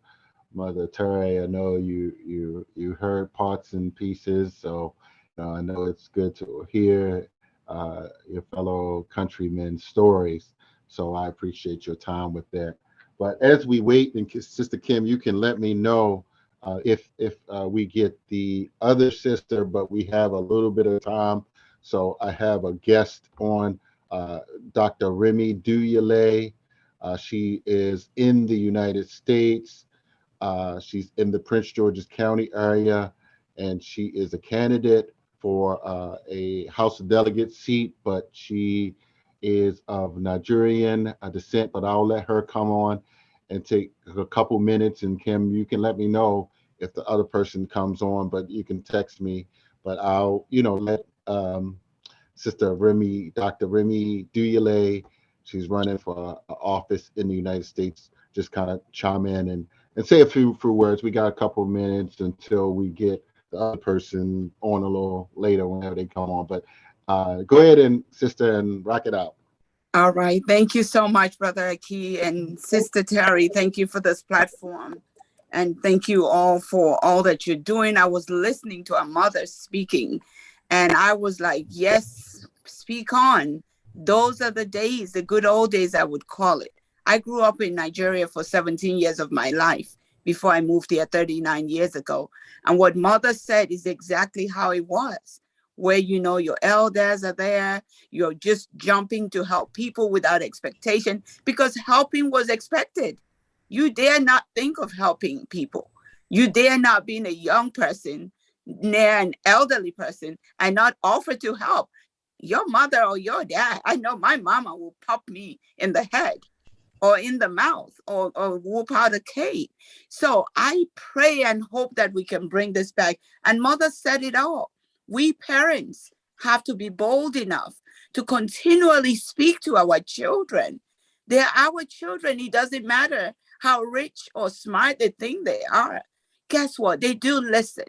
Mother Terry. I know you heard parts and pieces, so I know it's good to hear your fellow countrymen's stories. So I appreciate your time with that. But as we wait, and Sister Kim, you can let me know if we get the other sister, but we have a little bit of time. So I have a guest on, Dr. Remy Duyele. She is in the United States. She's in the Prince George's County area, and she is a candidate for a House of Delegate seat, but she is of Nigerian descent. But I'll let her come on and take a couple minutes. And Kim, you can let me know if the other person comes on, but you can text me. But I'll, let Sister Remy, Dr. Remy Duyele, she's running for office in the United States, just kind of chime in and say a few words. We got a couple of minutes until we get the other person on a little later whenever they come on. But go ahead, and sister, and rock it out. All right. Thank you so much, Brother Aki and Sister Terry. Thank you for this platform. And thank you all for all that you're doing. I was listening to our mother speaking, and I was like, yes, speak on. Those are the days, the good old days, I would call it. I grew up in Nigeria for 17 years of my life before I moved here 39 years ago. And what mother said is exactly how it was, where, your elders are there. You're just jumping to help people without expectation, because helping was expected. You dare not think of helping people. You dare not, being a young person near an elderly person, and not offer to help. Your mother or your dad, I know my mama will pop me in the head or in the mouth, or whoop out a cane. So I pray and hope that we can bring this back. And mother said it all. We parents have to be bold enough to continually speak to our children. They're our children. It doesn't matter how rich or smart they think they are. Guess what? They do listen.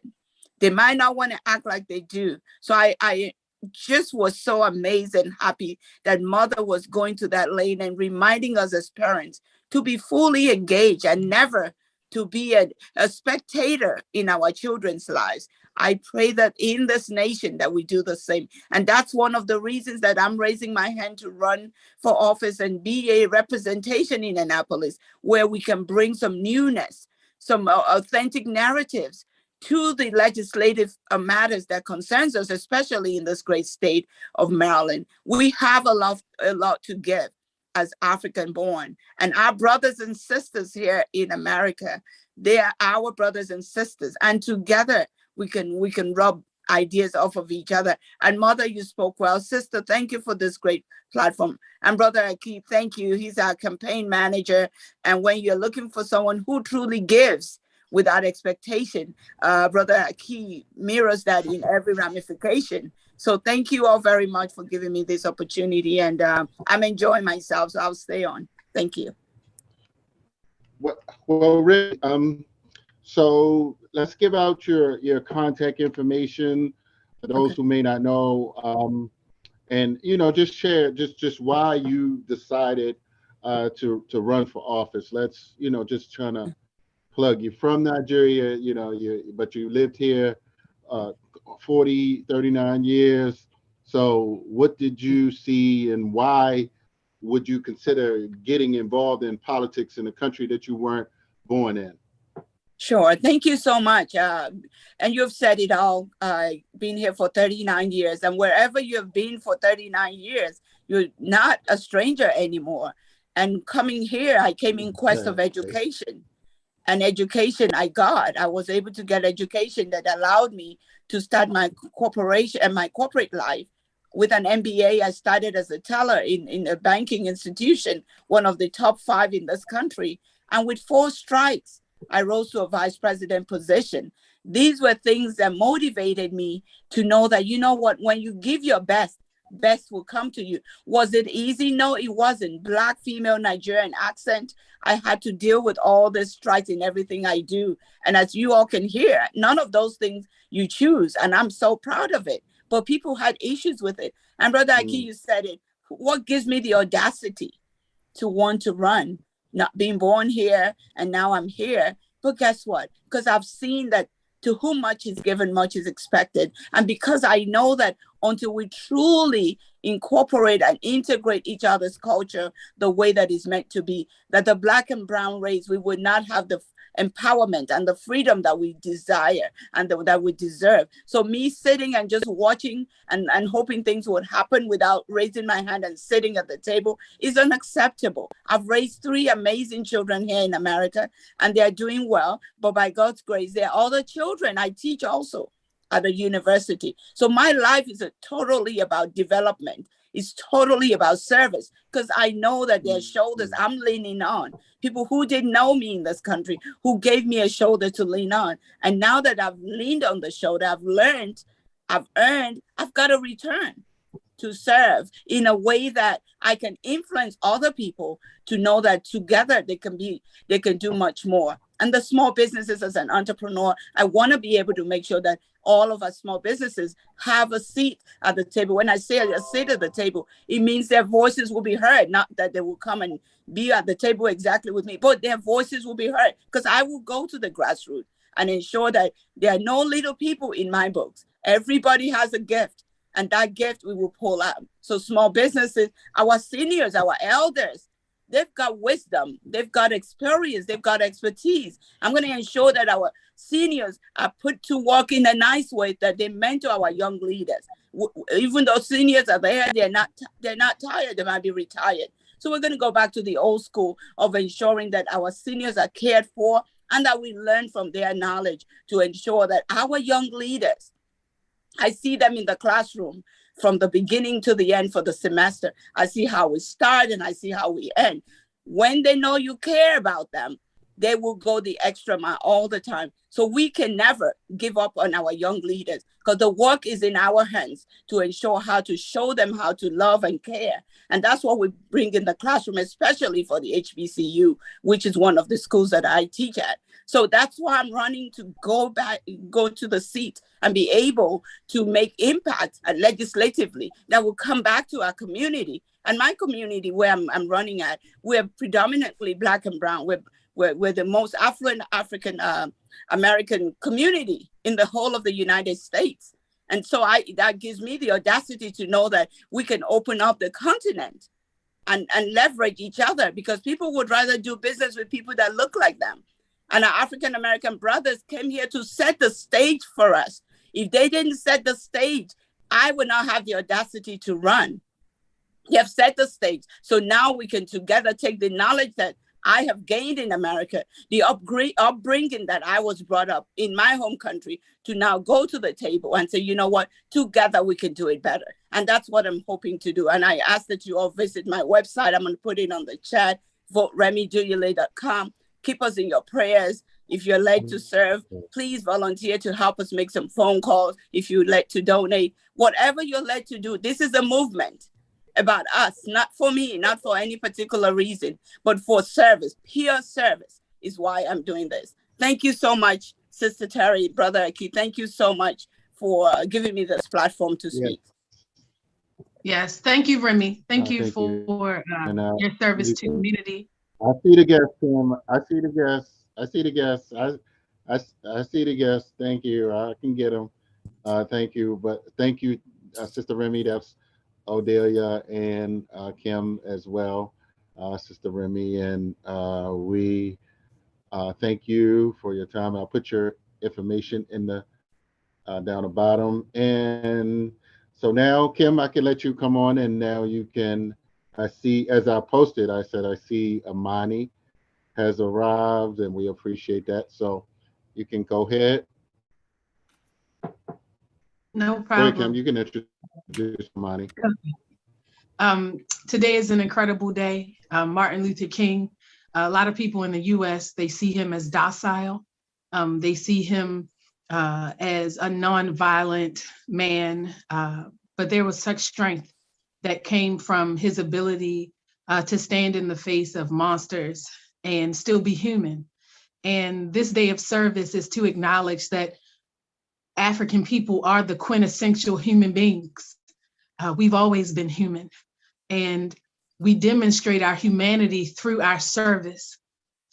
They might not want to act like they do. So I just was so amazed and happy that mother was going to that lane and reminding us as parents to be fully engaged and never to be a spectator in our children's lives. I pray that in this nation that we do the same. And that's one of the reasons that I'm raising my hand to run for office and be a representation in Annapolis, where we can bring some newness, some authentic narratives to the legislative matters that concerns us, especially in this great state of Maryland. We have a lot to give as African born, and our brothers and sisters here in America, they are our brothers and sisters, and together we can rub ideas off of each other. And Mother, you spoke well. Sister, thank you for this great platform. And Brother Akeem, thank you. He's our campaign manager. And when you're looking for someone who truly gives without expectation, Brother Akeem mirrors that in every ramification. So thank you all very much for giving me this opportunity. And I'm enjoying myself, so I'll stay on. Thank you. Well, Rick, so let's give out your contact information for those who may not know, and just share just why you decided to run for office. Let's just trying to plug you from Nigeria. But you lived here 39 years. So what did you see, and why would you consider getting involved in politics in a country that you weren't born in? Sure. Thank you so much. And you've said it all. Been here for 39 years. And wherever you've been for 39 years, you're not a stranger anymore. And coming here, I came in quest of education. And education I got. I was able to get education that allowed me to start my corporation and my corporate life. With an MBA, I started as a teller in a banking institution, one of the top 5 in this country. And with 4 strikes, I rose to a vice president position. These were things that motivated me to know that, you know what, when you give your best will come to you. Was it easy? No, it wasn't. Black, female, Nigerian accent. I had to deal with all the strikes in everything I do. And as you all can hear, none of those things you choose. And I'm so proud of it. But people had issues with it. And Brother Aki, you said it. What gives me the audacity to want to run? Not being born here, and now I'm here. But guess what? Because I've seen that to whom much is given, much is expected. And because I know that until we truly incorporate and integrate each other's culture the way that is meant to be, that the Black and brown race, we would not have the empowerment and the freedom that we desire and that we deserve. So me sitting and just watching and hoping things would happen without raising my hand and sitting at the table is unacceptable. I've raised 3 amazing children here in America, and they're doing well. But by God's grace, they're all the children I teach also at the university. So my life is totally about development. It's totally about service, because I know that their shoulders I'm leaning on. People who didn't know me in this country, who gave me a shoulder to lean on. And now that I've leaned on the shoulder, I've learned, I've earned, I've got to return to serve in a way that I can influence other people to know that together they can do much more. And the small businesses, as an entrepreneur, I want to be able to make sure that all of our small businesses have a seat at the table. When I say a seat at the table, it means their voices will be heard, not that they will come and be at the table exactly with me, but their voices will be heard, because I will go to the grassroots and ensure that there are no little people in my books. Everybody has a gift, and that gift we will pull out. So small businesses, our seniors, our elders, they've got wisdom, they've got experience, they've got expertise. I'm going to ensure that our seniors are put to work in a nice way, that they mentor our young leaders. Even though seniors are there, they're not tired, they might be retired. So we're going to go back to the old school of ensuring that our seniors are cared for and that we learn from their knowledge to ensure that our young leaders, I see them in the classroom from the beginning to the end for the semester. I see how we start and I see how we end. When they know you care about them, they will go the extra mile all the time. So we can never give up on our young leaders, because the work is in our hands to ensure how to show them how to love and care. And that's what we bring in the classroom, especially for the HBCU, which is one of the schools that I teach at. So that's why I'm running to go to the seat and be able to make impact legislatively that will come back to our community. And my community where I'm running at, we're predominantly Black and brown. We're the most affluent African American community in the whole of the United States. And so that gives me the audacity to know that we can open up the continent and leverage each other, because people would rather do business with people that look like them. And our African American brothers came here to set the stage for us. If they didn't set the stage, I would not have the audacity to run. They have set the stage. So now we can together take the knowledge that I have gained in America, the upbringing that I was brought up in my home country, to now go to the table and say, you know what, together we can do it better. And that's what I'm hoping to do. And I ask that you all visit my website. I'm going to put it on the chat, voteremyduyele.com. Keep us in your prayers. If you're led to serve, please volunteer to help us make some phone calls. If you're led to donate, whatever you're led to do, this is a movement about us, not for me, not for any particular reason, but for service. Pure service is why I'm doing this. Thank you so much, Sister Terry, Brother Aki. Thank you so much for giving me this platform to speak. Yes, thank you, Remy. Thank you Thank for you. your service to community. I see the guests, Tim. I see the guests. I see the guests. I see the guests. Thank you. I can get them. Thank you. But thank you, Sister Remy. That's Odelia and Kim as well, Sister Remy. And we thank you for your time. I'll put your information in the down the bottom. And so now, Kim, I can let you come on, and now you can. I see, as I posted, I said, I see Amani has arrived, and we appreciate that. So you can go ahead. No Go problem. ahead, Kim, you can introduce Amani. Today is an incredible day. Martin Luther King, a lot of people in the US, they see him as docile. They see him as a nonviolent man, but there was such strength that came from his ability to stand in the face of monsters and still be human. And this day of service is to acknowledge that African people are the quintessential human beings. We've always been human, and we demonstrate our humanity through our service.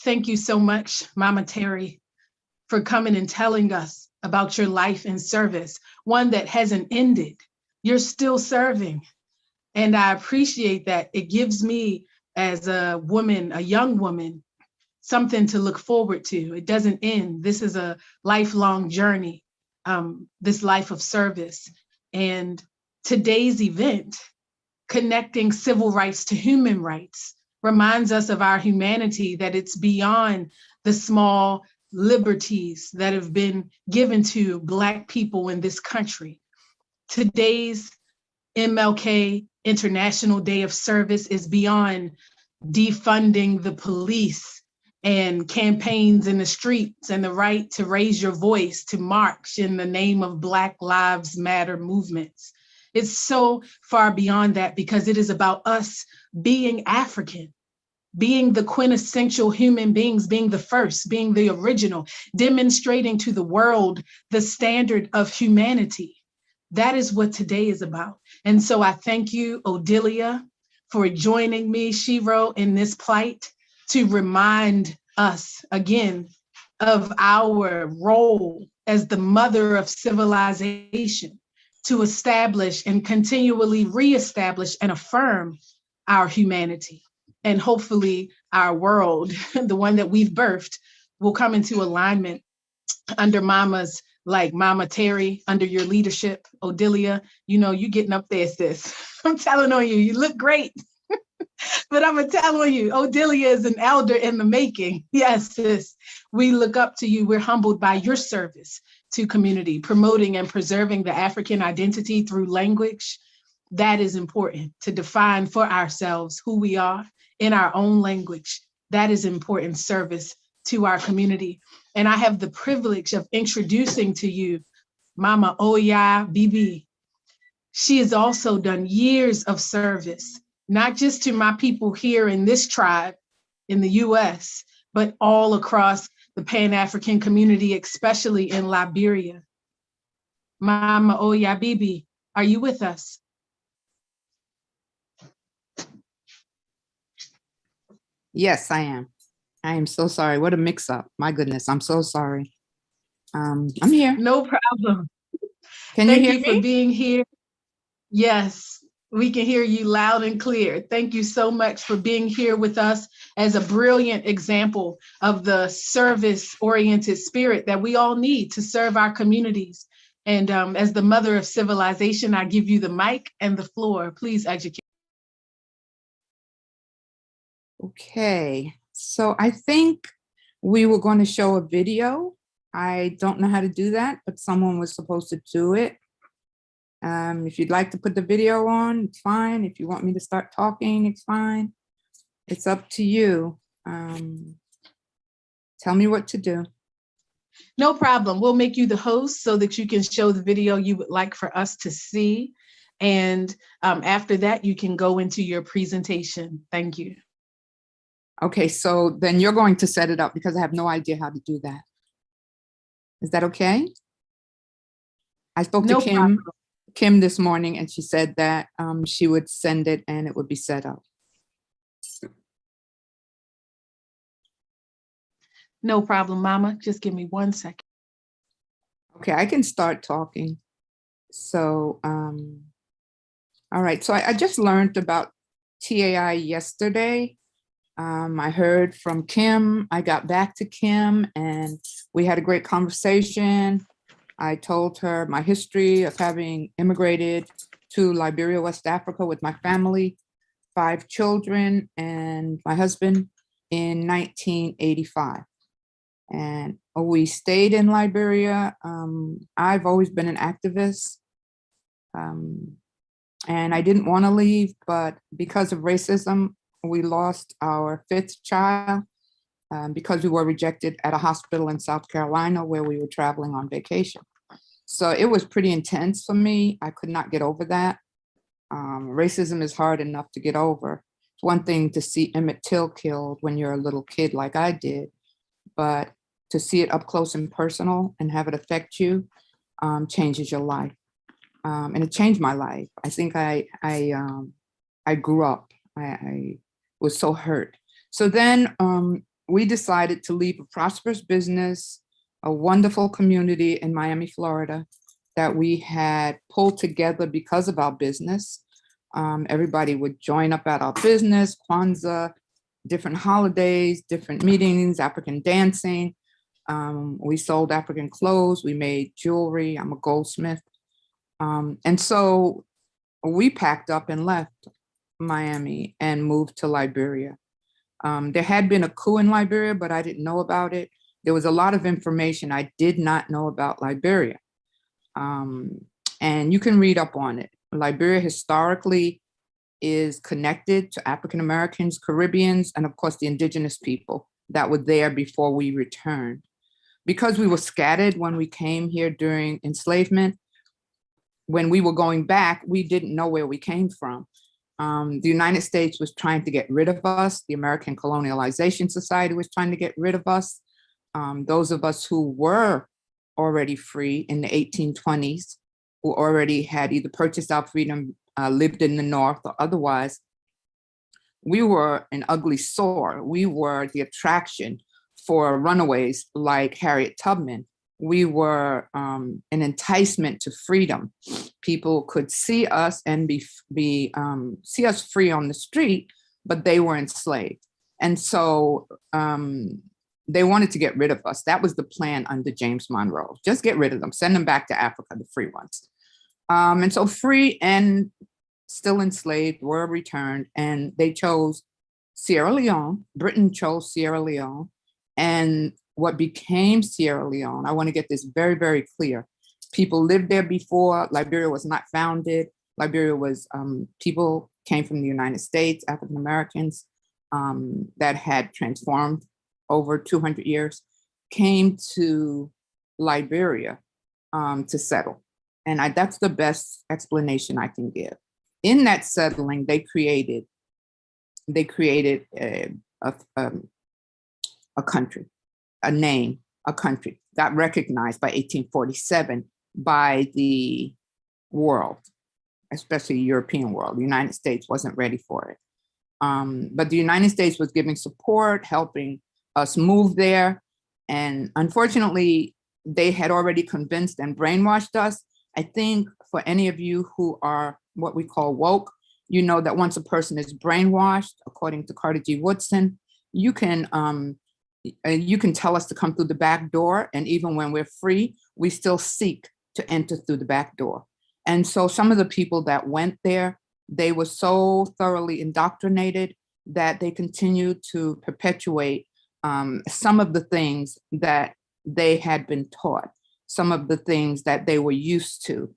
Thank you so much, Mama Terry, for coming and telling us about your life and service, one that hasn't ended. You're still serving. And I appreciate that. It gives me, as a woman, a young woman, something to look forward to. It doesn't end. This is a lifelong journey, this life of service. And today's event, connecting civil rights to human rights, reminds us of our humanity, that it's beyond the small liberties that have been given to Black people in this country. Today's MLK International Day of Service is beyond defunding the police and campaigns in the streets and the right to raise your voice, to march in the name of Black Lives Matter movements. It's so far beyond that, because it is about us being African, being the quintessential human beings, being the first, being the original, demonstrating to the world the standard of humanity. That is what today is about. And so I thank you, Odelia, for joining me, Shiro, in this plight, to remind us again of our role as the mother of civilization, to establish and continually reestablish and affirm our humanity. And hopefully our world, the one that we've birthed, will come into alignment under mamas like Mama Terry, under your leadership. Odelia, you know, you getting up there, sis. I'm telling on you, you look great. But I'm gonna tell on you, Odelia is an elder in the making. Yes, sis, we look up to you. We're humbled by your service to community, promoting and preserving the African identity through language. That is important, to define for ourselves who we are in our own language. That is important service to our community. And I have the privilege of introducing to you Mama Oya Bibi. She has also done years of service, not just to my people here in this tribe in the US, but all across the Pan-African community, especially in Liberia. Mama Oya Bibi, are you with us? Yes, I am. I am so sorry. What a mix up. My goodness, I'm so sorry. I'm here. No problem. Can you Thank hear you for me? being here. Yes, we can hear you loud and clear. Thank you so much for being here with us as a brilliant example of the service-oriented spirit that we all need to serve our communities. And as the mother of civilization, I give you the mic and the floor. Please educate. Okay, so I think we were going to show a video. I don't know how to do that, but someone was supposed to do it. If you'd like to put the video on, it's fine. If you want me to start talking, it's fine. It's up to you. Tell me what to do. No problem. We'll make you the host so that you can show the video you would like for us to see. And after that, you can go into your presentation. Thank you. Okay, so then you're going to set it up because I have no idea how to do that. Is that okay? I spoke to Kim this morning and she said that she would send it and it would be set up. No problem, Mama. Just give me 1 second. Okay, I can start talking. So, all right. So I just learned about TAI yesterday. I heard from Kim. I got back to Kim and we had a great conversation. I told her my history of having immigrated to Liberia, West Africa with my family, 5 children and my husband in 1985. And we stayed in Liberia. I've always been an activist. And I didn't want to leave, but because of racism, we lost our 5th child because we were rejected at a hospital in South Carolina where we were traveling on vacation. So it was pretty intense for me. I could not get over that. Racism is hard enough to get over. It's one thing to see Emmett Till killed when you're a little kid like I did, but to see it up close and personal and have it affect you changes your life. And it changed my life. I think I grew up. I was so hurt. So then we decided to leave a prosperous business, a wonderful community in Miami, Florida, that we had pulled together because of our business. Everybody would join up at our business, Kwanzaa, different holidays, different meetings, African dancing. We sold African clothes, we made jewelry. I'm a goldsmith. And so we packed up and left Miami and moved to Liberia. There had been a coup in Liberia, but I didn't know about it. There was a lot of information I did not know about Liberia. And you can read up on it. Liberia historically is connected to African Americans, Caribbeans, and of course the indigenous people that were there before we returned. Because we were scattered when we came here during enslavement, when we were going back, we didn't know where we came from. The United States was trying to get rid of us. The American Colonialization Society was trying to get rid of us. Those of us who were already free in the 1820s, who already had either purchased our freedom, lived in the North or otherwise, we were an ugly sore. We were the attraction for runaways like Harriet Tubman. We were an enticement to freedom. People could see us and see us free on the street, but they were enslaved. And so they wanted to get rid of us. That was the plan under James Monroe. Just get rid of them, send them back to Africa, the free ones. And so free and still enslaved were returned, and they chose Sierra Leone. Britain chose Sierra Leone, and what became Sierra Leone, I want to get this very, very clear. People lived there before. Liberia was not founded. Liberia was, people came from the United States, African Americans that had transformed over 200 years, came to Liberia to settle. And that's the best explanation I can give. In that settling, they created a country, a name, a country, got recognized by 1847 by the world, especially European world. The United States wasn't ready for it. But the United States was giving support, helping us move there. And unfortunately, they had already convinced and brainwashed us. I think for any of you who are what we call woke, you know that once a person is brainwashed, according to Carter G. Woodson, you can tell us to come through the back door, and even when we're free, we still seek to enter through the back door. And so some of the people that went there, they were so thoroughly indoctrinated that they continued to perpetuate some of the things that they had been taught, some of the things that they were used to.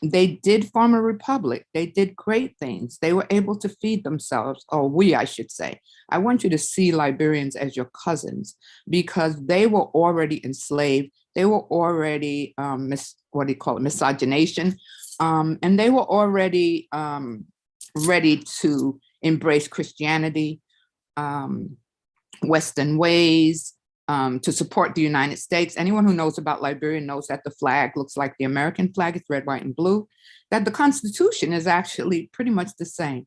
They did form a republic. They did great things. They were able to feed themselves, or we, I should say. I want you to see Liberians as your cousins, because they were already enslaved. They were already, miscegenation. And they were already ready to embrace Christianity, Western ways, to support the United States. Anyone who knows about Liberia knows that the flag looks like the American flag. It's red, white, and blue. That the Constitution is actually pretty much the same.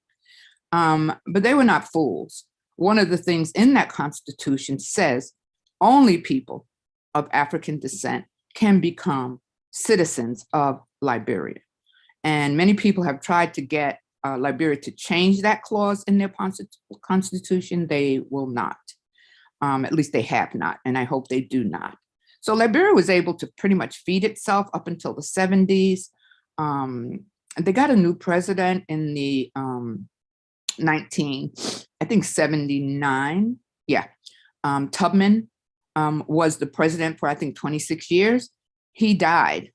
But they were not fools. One of the things in that Constitution says only people of African descent can become citizens of Liberia. And many people have tried to get Liberia to change that clause in their Constitution. They will not. At least they have not, and I hope they do not. So Liberia was able to pretty much feed itself up until the 70s. They got a new president in the 79. Yeah. Tubman was the president for, I think, 26 years. He died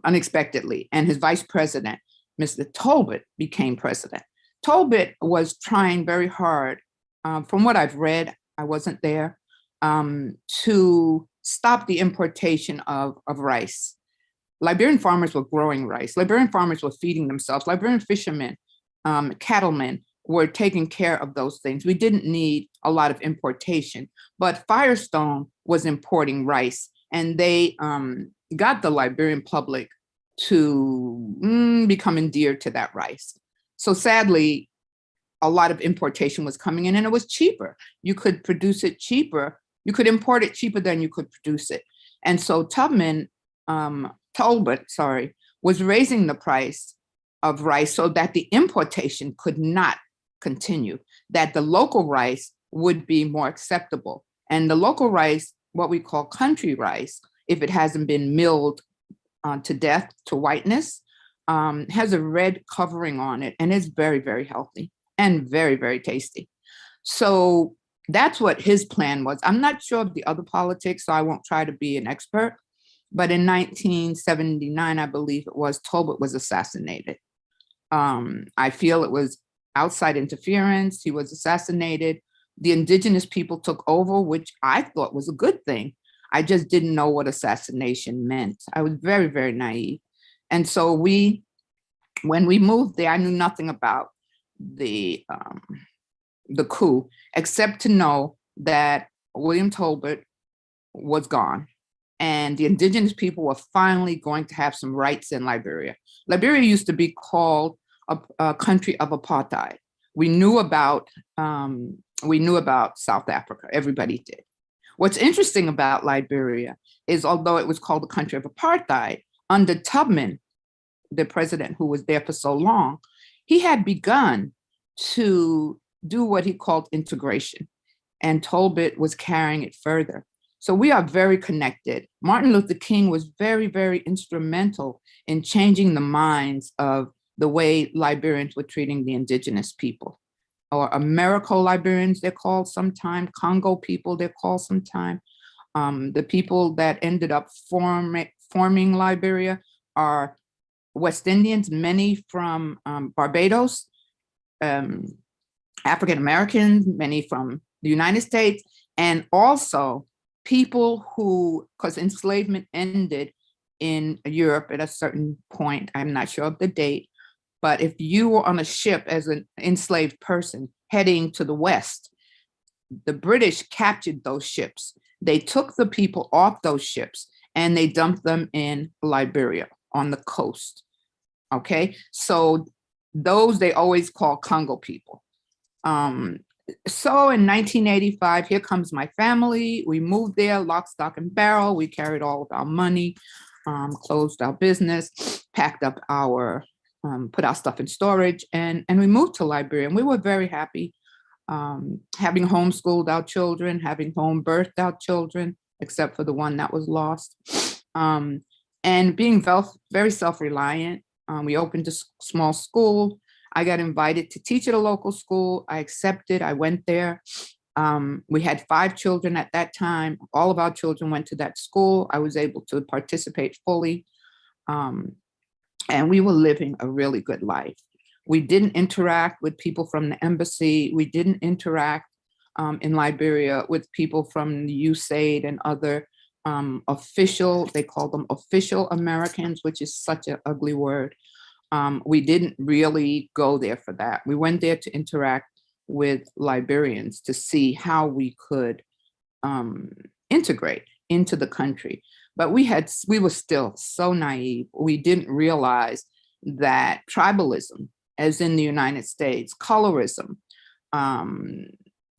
unexpectedly, and his vice president, Mr. Tolbert, became president. Tolbert was trying very hard, from what I've read, I wasn't there, to stop the importation of rice. Liberian farmers were growing rice. Liberian farmers were feeding themselves. Liberian fishermen, cattlemen were taking care of those things. We didn't need a lot of importation, but Firestone was importing rice, and they got the Liberian public to become endeared to that rice. So sadly, a lot of importation was coming in, and it was cheaper. You could produce it cheaper. You could import it cheaper than you could produce it. And so Tolbert, was raising the price of rice so that the importation could not continue, that the local rice would be more acceptable. And the local rice, what we call country rice, if it hasn't been milled to death, to whiteness, has a red covering on it, and it's very, very healthy and very, very tasty. So that's what his plan was. I'm not sure of the other politics, so I won't try to be an expert. But in 1979, I believe it was, Tolbert was assassinated. I feel it was outside interference. He was assassinated. The indigenous people took over, which I thought was a good thing. I just didn't know what assassination meant. I was very, very naive. And so when we moved there, I knew nothing about the coup, except to know that William Tolbert was gone, and the indigenous people were finally going to have some rights in Liberia. Liberia used to be called a country of apartheid. We knew about South Africa. Everybody did. What's interesting about Liberia is, although it was called a country of apartheid, under Tubman, the president who was there for so long, he had begun to do what he called integration, and Tolbert was carrying it further. So we are very connected. Martin Luther King was very, very instrumental in changing the minds of the way Liberians were treating the indigenous people, or Americo-Liberians, they're called sometimes, Congo people, they're called sometimes. The people that ended up forming Liberia are West Indians, many from Barbados, African Americans, many from the United States, and also people who, because enslavement ended in Europe at a certain point, I'm not sure of the date, but if you were on a ship as an enslaved person heading to the West, the British captured those ships. They took the people off those ships and they dumped them in Liberia on the coast. Okay, so those they always call Congo people. So in 1985, here comes my family. We moved there, lock, stock, and barrel. We carried all of our money, closed our business, packed up our, put our stuff in storage, and we moved to Liberia. And we were very happy, having homeschooled our children, having home birthed our children, except for the one that was lost, and being very self-reliant. We opened a small school. I got invited to teach at a local school. I accepted, I went there. We had 5 children at that time. All of our children went to that school. I was able to participate fully. And we were living a really good life. We didn't interact with people from the embassy. We didn't interact in Liberia with people from the USAID and other official, they call them official Americans, which is such an ugly word. We didn't really go there for that. We went there to interact with Liberians to see how we could integrate into the country. But we were still so naive. We didn't realize that tribalism, as in the United States, colorism,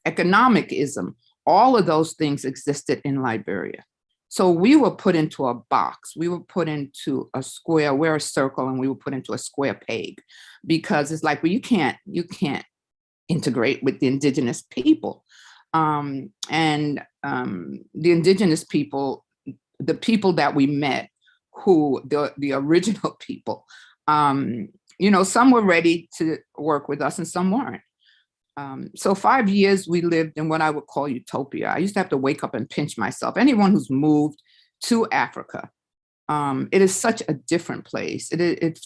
economicism, all of those things existed in Liberia. So we were put into a box. We were put into a square. We're a circle, and we were put into a square peg, because it's like, well, you can't integrate with the indigenous people. The indigenous people, the people that we met, who the original people, some were ready to work with us and some weren't. So 5 years we lived in what I would call utopia. I used to have to wake up and pinch myself. Anyone who's moved to Africa, it is such a different place.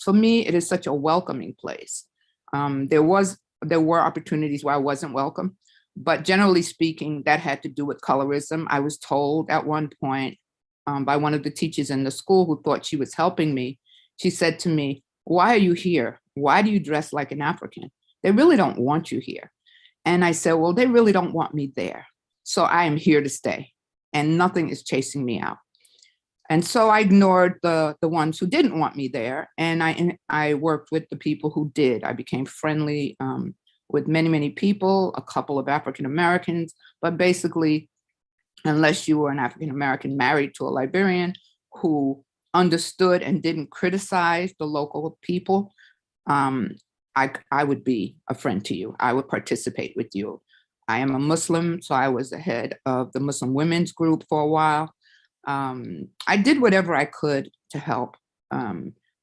For me, it is such a welcoming place. There were opportunities where I wasn't welcome, but generally speaking, that had to do with colorism. I was told at one point by one of the teachers in the school who thought she was helping me. She said to me, "Why are you here? Why do you dress like an African? They really don't want you here." And I said, well, they really don't want me there. So I am here to stay, and nothing is chasing me out. And so I ignored the ones who didn't want me there. And I worked with the people who did. I became friendly with many, many people, a couple of African Americans, but basically, unless you were an African American married to a Liberian who understood and didn't criticize the local people, I would be a friend to you. I would participate with you. I am a Muslim, so I was the head of the Muslim women's group for a while. I did whatever I could to help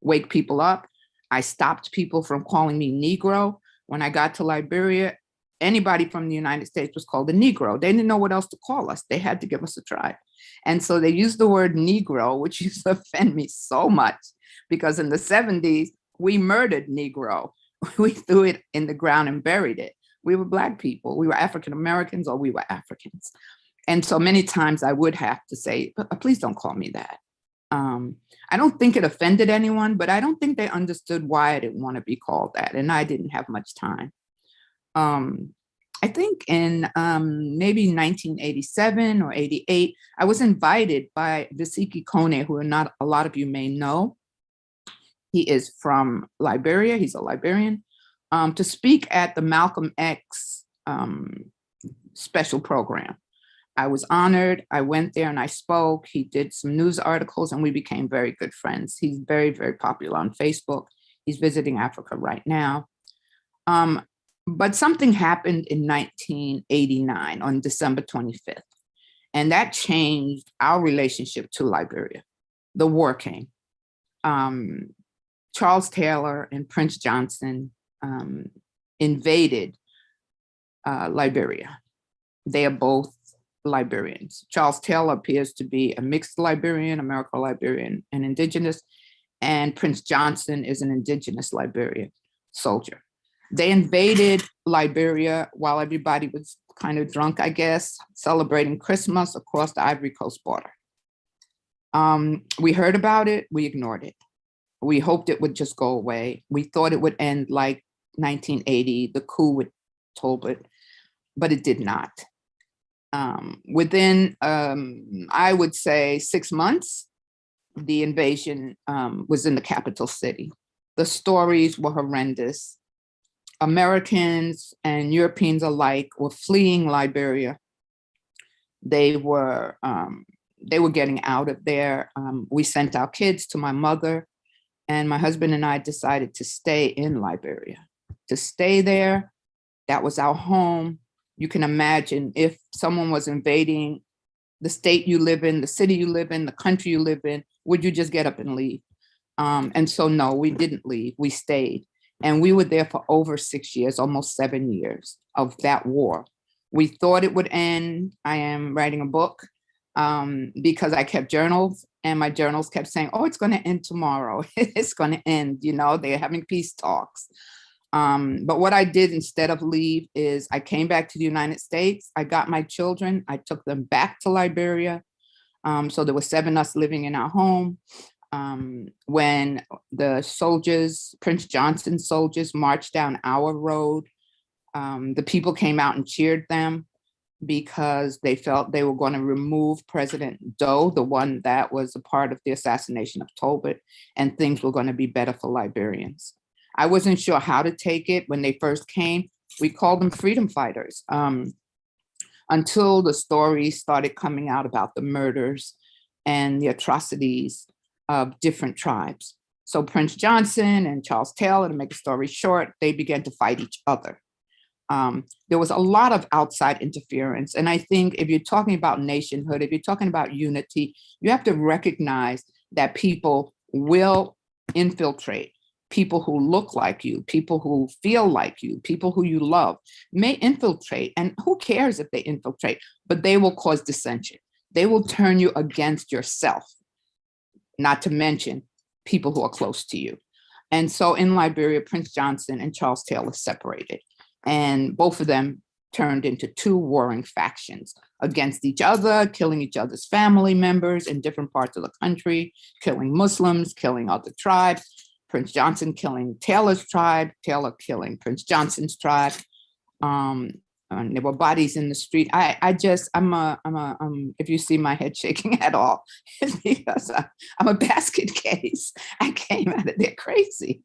wake people up. I stopped people from calling me Negro. When I got to Liberia, anybody from the United States was called a Negro. They didn't know what else to call us. They had to give us a tribe. And so they used the word Negro, which used to offend me so much, because in the 70s, we murdered Negro. We threw it in the ground and buried it. We were Black people. We were African Americans, or we were Africans. And so many times I would have to say, please don't call me that. I don't think it offended anyone, but I don't think they understood why I didn't want to be called that. And I didn't have much time. I think in maybe 1987 or 88, I was invited by Visiki Kone, who not a lot of you may know. He is from Liberia. He's a Liberian, to speak at the Malcolm X special program. I was honored. I went there and I spoke. He did some news articles and we became very good friends. He's very, very popular on Facebook. He's visiting Africa right now. But something happened in 1989 on December 25th, and that changed our relationship to Liberia. The war came. Charles Taylor and Prince Johnson invaded Liberia. They are both Liberians. Charles Taylor appears to be a mixed Liberian, American Liberian, and indigenous, and Prince Johnson is an indigenous Liberian soldier. They invaded Liberia while everybody was kind of drunk, I guess, celebrating Christmas across the Ivory Coast border. We heard about it, we ignored it. We hoped it would just go away. We thought it would end like 1980, the coup with Tolbert, but it did not. Within, I would say 6 months, the invasion was in the capital city. The stories were horrendous. Americans and Europeans alike were fleeing Liberia. They were getting out of there. We sent our kids to my mother, and my husband and I decided to stay in Liberia, to stay there. That was our home. You can imagine if someone was invading the state you live in, the city you live in, the country you live in, would you just get up and leave? And so, no, we didn't leave, we stayed. And we were there for over 6 years, almost 7 years of that war. We thought it would end. I am writing a book because I kept journals, and my journals kept saying, oh, it's going to end tomorrow. It's going to end, you know, they're having peace talks. But what I did instead of leave is I came back to the United States. I got my children. I took them back to Liberia. So there were 7 of us living in our home. When the soldiers, Prince Johnson's soldiers, marched down our road, the people came out and cheered them because they felt they were going to remove President Doe, the one that was a part of the assassination of Tolbert, and things were going to be better for Liberians. I wasn't sure how to take it when they first came. We called them freedom fighters until the stories started coming out about the murders and the atrocities of different tribes. So Prince Johnson and Charles Taylor, to make a story short, they began to fight each other. There was a lot of outside interference. And I think if you're talking about nationhood, if you're talking about unity, you have to recognize that people will infiltrate. People who look like you, people who feel like you, people who you love may infiltrate. And who cares if they infiltrate, but they will cause dissension. They will turn you against yourself, not to mention people who are close to you. And so in Liberia, Prince Johnson and Charles Taylor separated, and both of them turned into 2 warring factions against each other, killing each other's family members in different parts of the country, killing Muslims, killing other tribes. Prince Johnson killing Taylor's tribe, Taylor killing Prince Johnson's tribe. And there were bodies in the street. If you see my head shaking at all, it's because I'm a basket case. I came out of there crazy.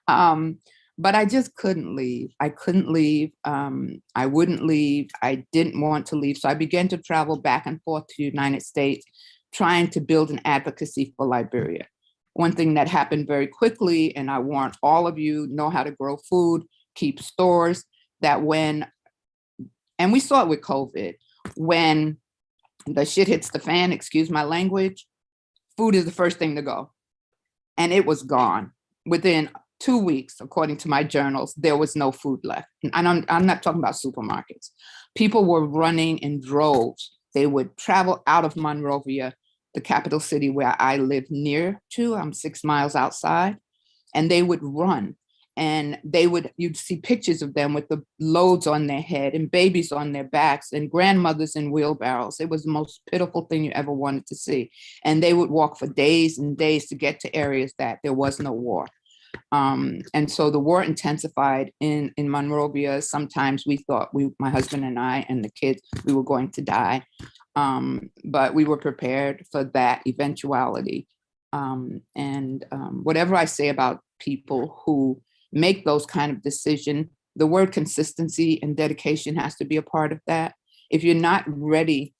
But I just couldn't leave. I couldn't leave. I wouldn't leave. I didn't want to leave. So I began to travel back and forth to the United States, trying to build an advocacy for Liberia. One thing that happened very quickly, and I want all of you know how to grow food, keep stores, that and we saw it with COVID, when the shit hits the fan, excuse my language, food is the first thing to go. And it was gone. Within 2 weeks, according to my journals, there was no food left. And I'm not talking about supermarkets. People were running in droves. They would travel out of Monrovia, the capital city where I live near to. I'm 6 miles outside. And they would run. And you'd see pictures of them with the loads on their head and babies on their backs and grandmothers in wheelbarrows. It was the most pitiful thing you ever wanted to see. And they would walk for days and days to get to areas that there was no war. And so the war intensified in Monrovia. Sometimes we thought, my husband and I and the kids, we were going to die. But we were prepared for that eventuality. Whatever I say about people who make those kind of decisions, the word consistency and dedication has to be a part of that. If you're not ready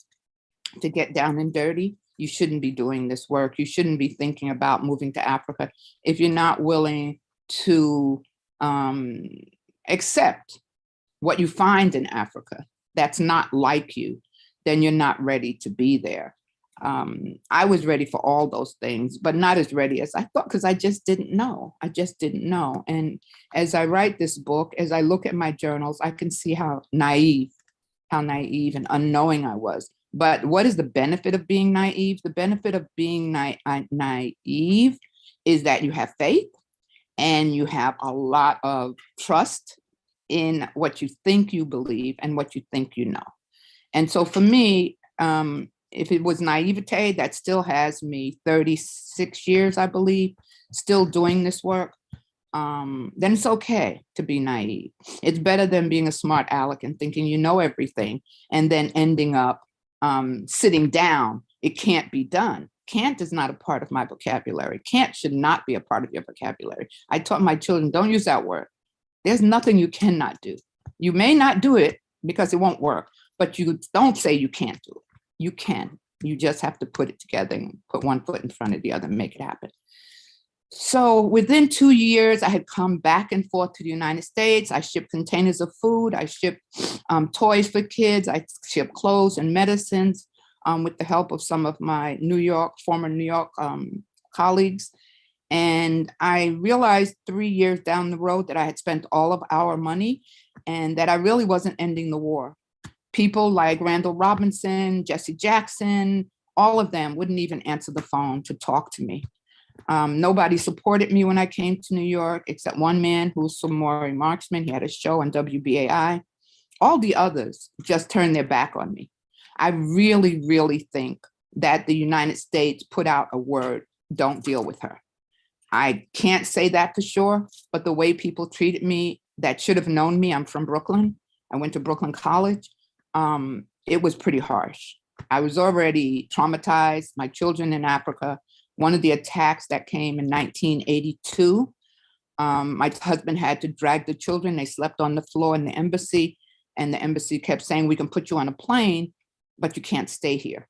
to get down and dirty, you shouldn't be doing this work. You shouldn't be thinking about moving to Africa. If you're not willing to accept what you find in Africa that's not like you, then you're not ready to be there. I was ready for all those things, but not as ready as I thought, because I just didn't know. And as I write this book, as I look at my journals, I can see how naive and unknowing I was. But what is the benefit of being naive? The benefit of being naive is that you have faith and you have a lot of trust in what you think you believe and what you think you know. And so for me, if it was naivete, that still has me 36 years, I believe, still doing this work, then it's okay to be naive. It's better than being a smart aleck and thinking you know everything and then ending up sitting down. It can't be done. Can't is not a part of my vocabulary. Can't should not be a part of your vocabulary. I taught my children, don't use that word. There's nothing you cannot do. You may not do it because it won't work, but you don't say you can't do it. You can. You just have to put it together and put one foot in front of the other and make it happen. So within 2 years, I had come back and forth to the United States. I shipped containers of food. I shipped toys for kids. I shipped clothes and medicines with the help of some of my former New York colleagues. And I realized 3 years down the road that I had spent all of our money and that I really wasn't ending the war. People like Randall Robinson, Jesse Jackson, all of them wouldn't even answer the phone to talk to me. Nobody supported me when I came to New York, except one man who was Samori Marksman. He had a show on WBAI. All the others just turned their back on me. I really, really think that the United States put out a word, don't deal with her. I can't say that for sure, but the way people treated me that should have known me, I'm from Brooklyn. I went to Brooklyn College. It was pretty harsh. I was already traumatized, my children in Africa. One of the attacks that came in 1982, my husband had to drag the children. They slept on the floor in the embassy, and the embassy kept saying, we can put you on a plane, but you can't stay here.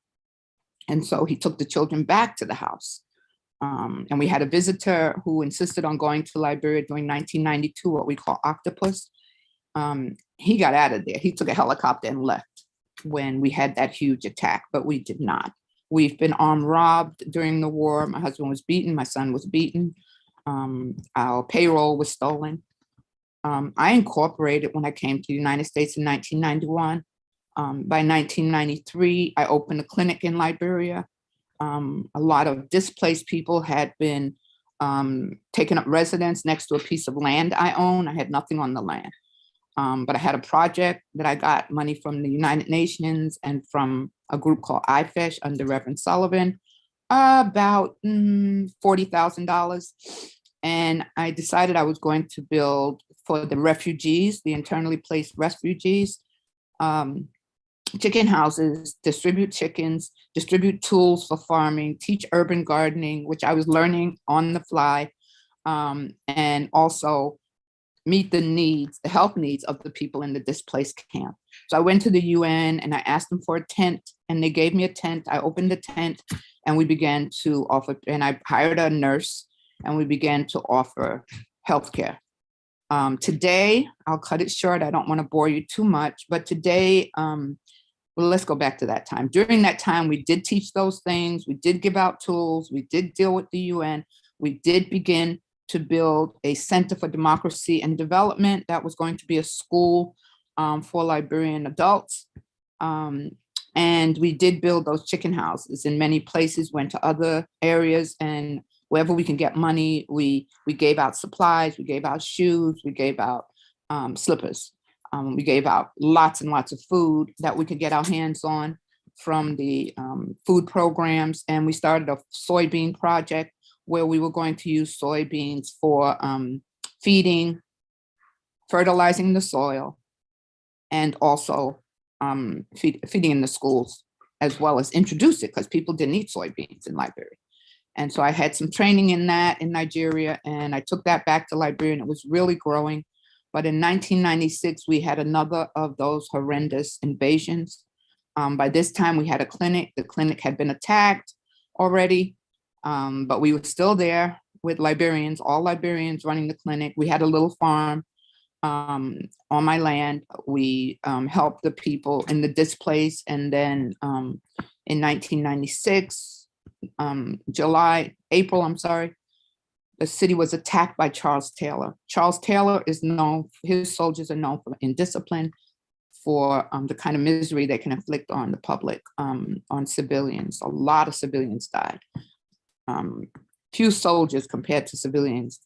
And so he took the children back to the house. And we had a visitor who insisted on going to Liberia during 1992, what we call Octopus. He got out of there. He took a helicopter and left when we had that huge attack, but we did not. We've been armed robbed during the war. My husband was beaten. My son was beaten. Our payroll was stolen. I incorporated when I came to the United States in 1991. By 1993, I opened a clinic in Liberia. A lot of displaced people had been taking up residence next to a piece of land I own. I had nothing on the land. But I had a project that I got money from the United Nations and from a group called IFESH under Reverend Sullivan, about $40,000. And I decided I was going to build for the refugees, the internally placed refugees, chicken houses, distribute chickens, distribute tools for farming, teach urban gardening, which I was learning on the fly, and also meet the needs, the health needs of the people in the displaced camp. So I went to the UN and I asked them for a tent, and they gave me a tent. I opened the tent and we began to offer, and I hired a nurse and we began to offer healthcare. Today, I'll cut it short. I don't want to bore you too much, but today, well, let's go back to that time. During that time, we did teach those things. We did give out tools. We did deal with the UN. We did begin to build a Center for Democracy and Development that was going to be a school for Liberian adults. And we did build those chicken houses in many places, went to other areas, and wherever we can get money, we gave out supplies, we gave out shoes, we gave out slippers. We gave out lots and lots of food that we could get our hands on from the food programs. And we started a Soybean Project where we were going to use soybeans for feeding, fertilizing the soil, and also feeding in the schools, as well as introduce it, because people didn't eat soybeans in Liberia. And so I had some training in that in Nigeria, and I took that back to Liberia, and it was really growing. But in 1996, we had another of those horrendous invasions. By this time, we had a clinic. The clinic had been attacked already, but we were still there with Liberians, all Liberians running the clinic. We had a little farm on my land. We helped the people in the displaced. And then in 1996, April, the city was attacked by Charles Taylor. Charles Taylor is known, his soldiers are known for indiscipline, for the kind of misery they can inflict on the public, on civilians. A lot of civilians died. Few soldiers compared to civilians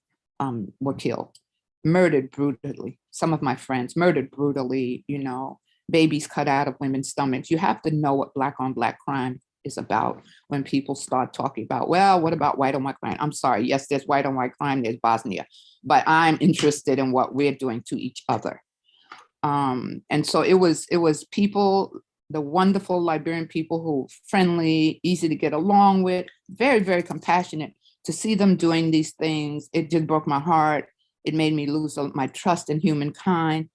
were killed. murdered brutally. Some of my friends murdered brutally, you know, babies cut out of women's stomachs. You have to know what Black on Black crime is about when people start talking about, well, what about white on white crime? I'm sorry, yes, there's white on white crime, there's Bosnia, but I'm interested in what we're doing to each other. And so it was people, the wonderful Liberian people who friendly, easy to get along with, very, very compassionate. To see them doing these things, it just broke my heart. It made me lose my trust in humankind.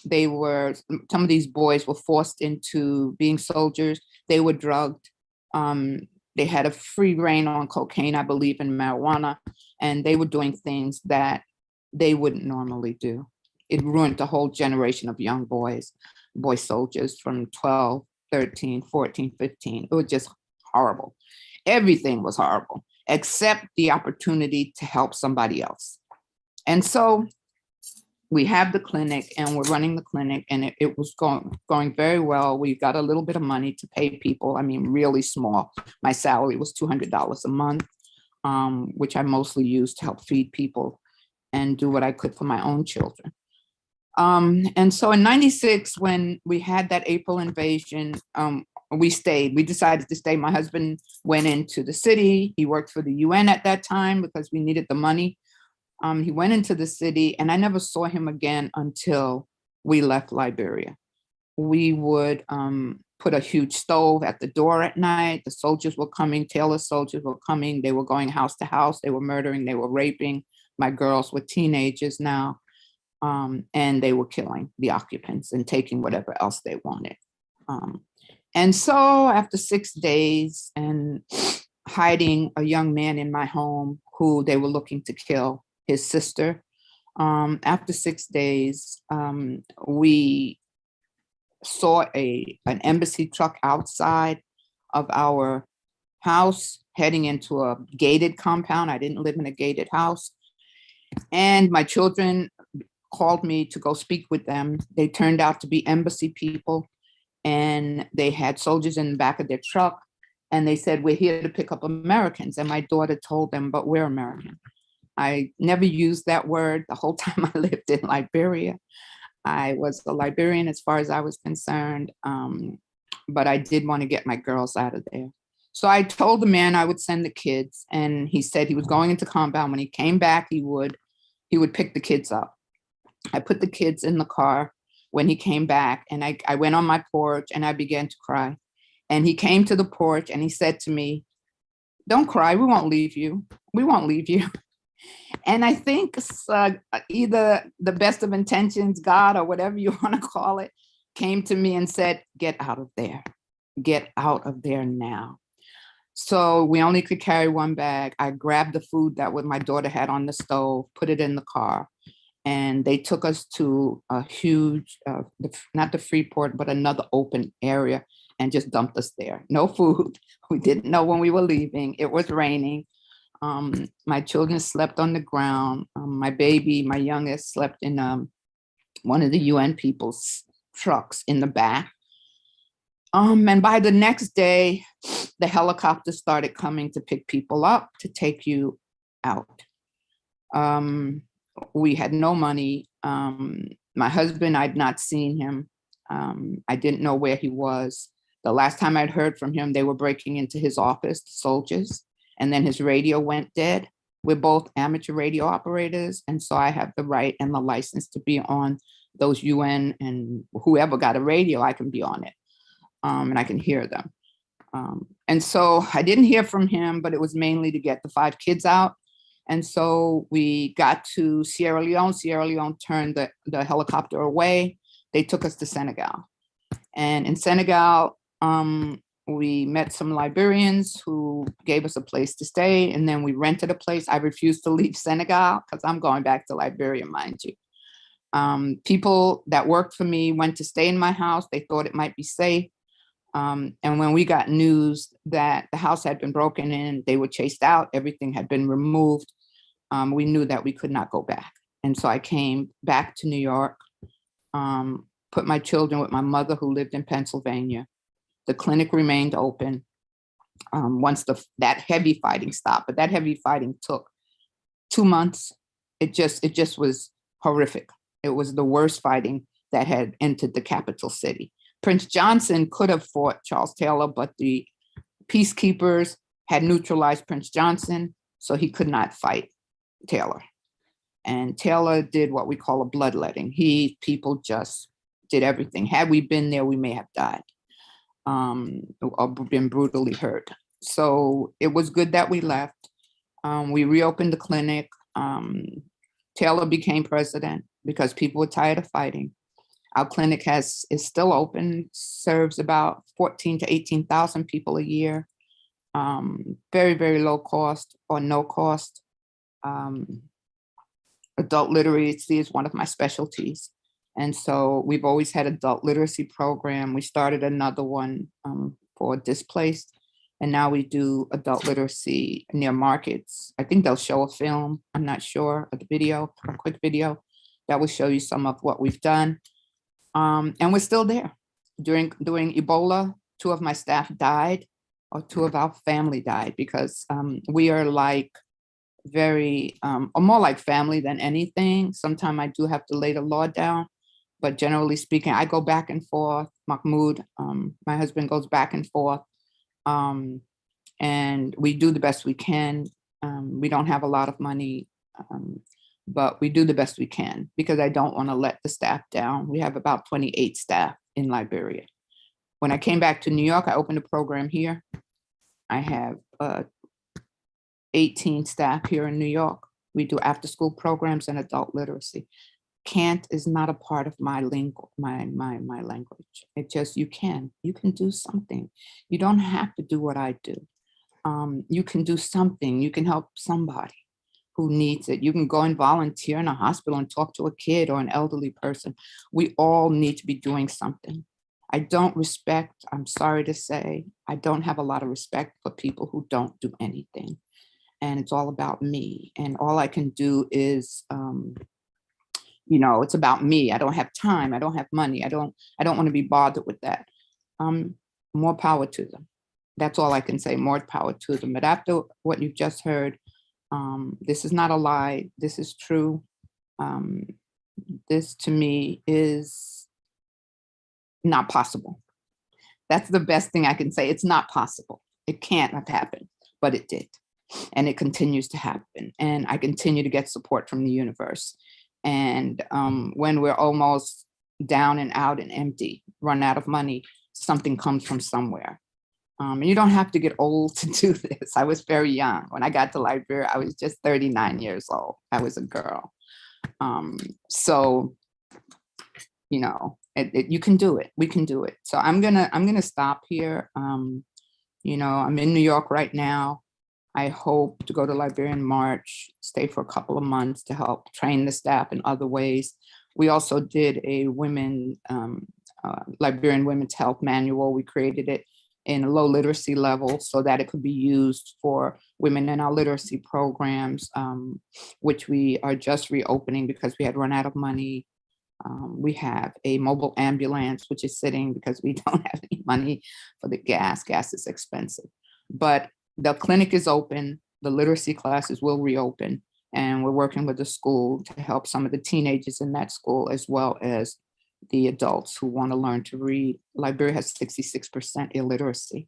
Some of these boys were forced into being soldiers. They were drugged. They had a free reign on cocaine, I believe, and marijuana, and they were doing things that they wouldn't normally do. It ruined the whole generation of young boys, boy soldiers from 12, 13, 14, 15. It was just horrible. Everything was horrible, except the opportunity to help somebody else. And so we have the clinic and we're running the clinic, and it was going very well. We got a little bit of money to pay people. I mean, really small. My salary was $200 a month, which I mostly used to help feed people and do what I could for my own children. And so in '96, when we had that April invasion, we stayed. We decided to stay. My husband went into the city. He worked for the UN at that time because we needed the money. He went into the city, and I never saw him again until we left Liberia. We would put a huge stove at the door at night. The soldiers were coming, Taylor soldiers were coming. They were going house to house. They were murdering, they were raping. My girls were teenagers now. And they were killing the occupants and taking whatever else they wanted. And so after 6 days and hiding a young man in my home who they were looking to kill, his sister, after 6 days, we saw an embassy truck outside of our house heading into a gated compound. I didn't live in a gated house. And my children called me to go speak with them. They turned out to be embassy people, and they had soldiers in the back of their truck, and they said, we're here to pick up Americans. And my daughter told them, but we're American. I never used that word the whole time I lived in Liberia. I was a Liberian as far as I was concerned, but I did want to get my girls out of there. So I told the man I would send the kids, and he said he was going into compound. When he came back, he would pick the kids up. I put the kids in the car when he came back, and I went on my porch and I began to cry. And he came to the porch and he said to me, don't cry, we won't leave you. We won't leave you. And I think either the best of intentions, God, or whatever you want to call it, came to me and said, get out of there. Get out of there now. So we only could carry one bag. I grabbed the food that my daughter had on the stove, put it in the car. And they took us to a huge, not the Freeport, but another open area, and just dumped us there. No food. We didn't know when we were leaving. It was raining. My children slept on the ground. My baby, my youngest, slept in one of the UN people's trucks in the back. And by the next day, the helicopter started coming to pick people up to take you out. We had no money. My husband, I'd not seen him. I didn't know where he was. The last time I'd heard from him, they were breaking into his office, soldiers, and then his radio went dead. We're both amateur radio operators, and so I have the right and the license to be on those UN, and whoever got a radio, I can be on it, and I can hear them. And so I didn't hear from him, but it was mainly to get the 5 kids out. And so we got to Sierra Leone. Sierra Leone turned the helicopter away. They took us to Senegal. And in Senegal, we met some Liberians who gave us a place to stay. And then we rented a place. I refused to leave Senegal because I'm going back to Liberia, mind you. People that worked for me went to stay in my house. They thought it might be safe. And when we got news that the house had been broken in, they were chased out, everything had been removed, we knew that we could not go back. And so I came back to New York, put my children with my mother who lived in Pennsylvania. The clinic remained open once that heavy fighting stopped, but that heavy fighting took 2 months. It just was horrific. It was the worst fighting that had entered the capital city. Prince Johnson could have fought Charles Taylor, but the peacekeepers had neutralized Prince Johnson, so he could not fight Taylor. And Taylor did what we call a bloodletting. People just did everything. Had we been there, we may have died or been brutally hurt. So it was good that we left. We reopened the clinic. Taylor became president because people were tired of fighting. Our clinic is still open, serves about 14 to 18,000 people a year. Very, very low cost or no cost. Adult literacy is one of my specialties. And so we've always had adult literacy program. We started another one for displaced. And now we do adult literacy near markets. I think they'll show a film, I'm not sure, a video, a quick video that will show you some of what we've done. And we're still there. During Ebola, 2 of my staff died, or 2 of our family died, because we are like or more like family than anything. Sometimes I do have to lay the law down, but generally speaking, I go back and forth. Mahmoud, my husband, goes back and forth. And we do the best we can. We don't have a lot of money, but we do the best we can because I don't want to let the staff down. We have about 28 staff in Liberia. When I came back to New York, I opened a program here. I have 18 staff here in New York. We do after-school programs and adult literacy. Can't is not a part of my language. It just, you can do something. You don't have to do what I do. You can do something. You can help somebody who needs it. You can go and volunteer in a hospital and talk to a kid or an elderly person. We all need to be doing something. I'm sorry to say, I don't have a lot of respect for people who don't do anything. And it's all about me. And all I can do is, it's about me. I don't have time. I don't have money. I don't want to be bothered with that. More power to them. That's all I can say, more power to them. But after what you've just heard, this is not a lie. This is true. This to me is not possible. That's the best thing I can say. It's not possible. It can't have happened, but it did. And it continues to happen. And I continue to get support from the universe. And when we're almost down and out and empty, run out of money, something comes from somewhere. And you don't have to get old to do this. I was very young. When I got to Liberia, I was just 39 years old. I was a girl. You can do it. We can do it. So I'm gonna stop here. I'm in New York right now. I hope to go to Liberia in March, stay for a couple of months to help train the staff in other ways. We also did a Liberian Women's Health Manual. We created it in a low literacy level so that it could be used for women in our literacy programs, which we are just reopening because we had run out of money. We have a mobile ambulance, which is sitting because we don't have any money for the gas. Gas is expensive. But the clinic is open, the literacy classes will reopen, and we're working with the school to help some of the teenagers in that school, as well as the adults who want to learn to read. Liberia has 66% illiteracy.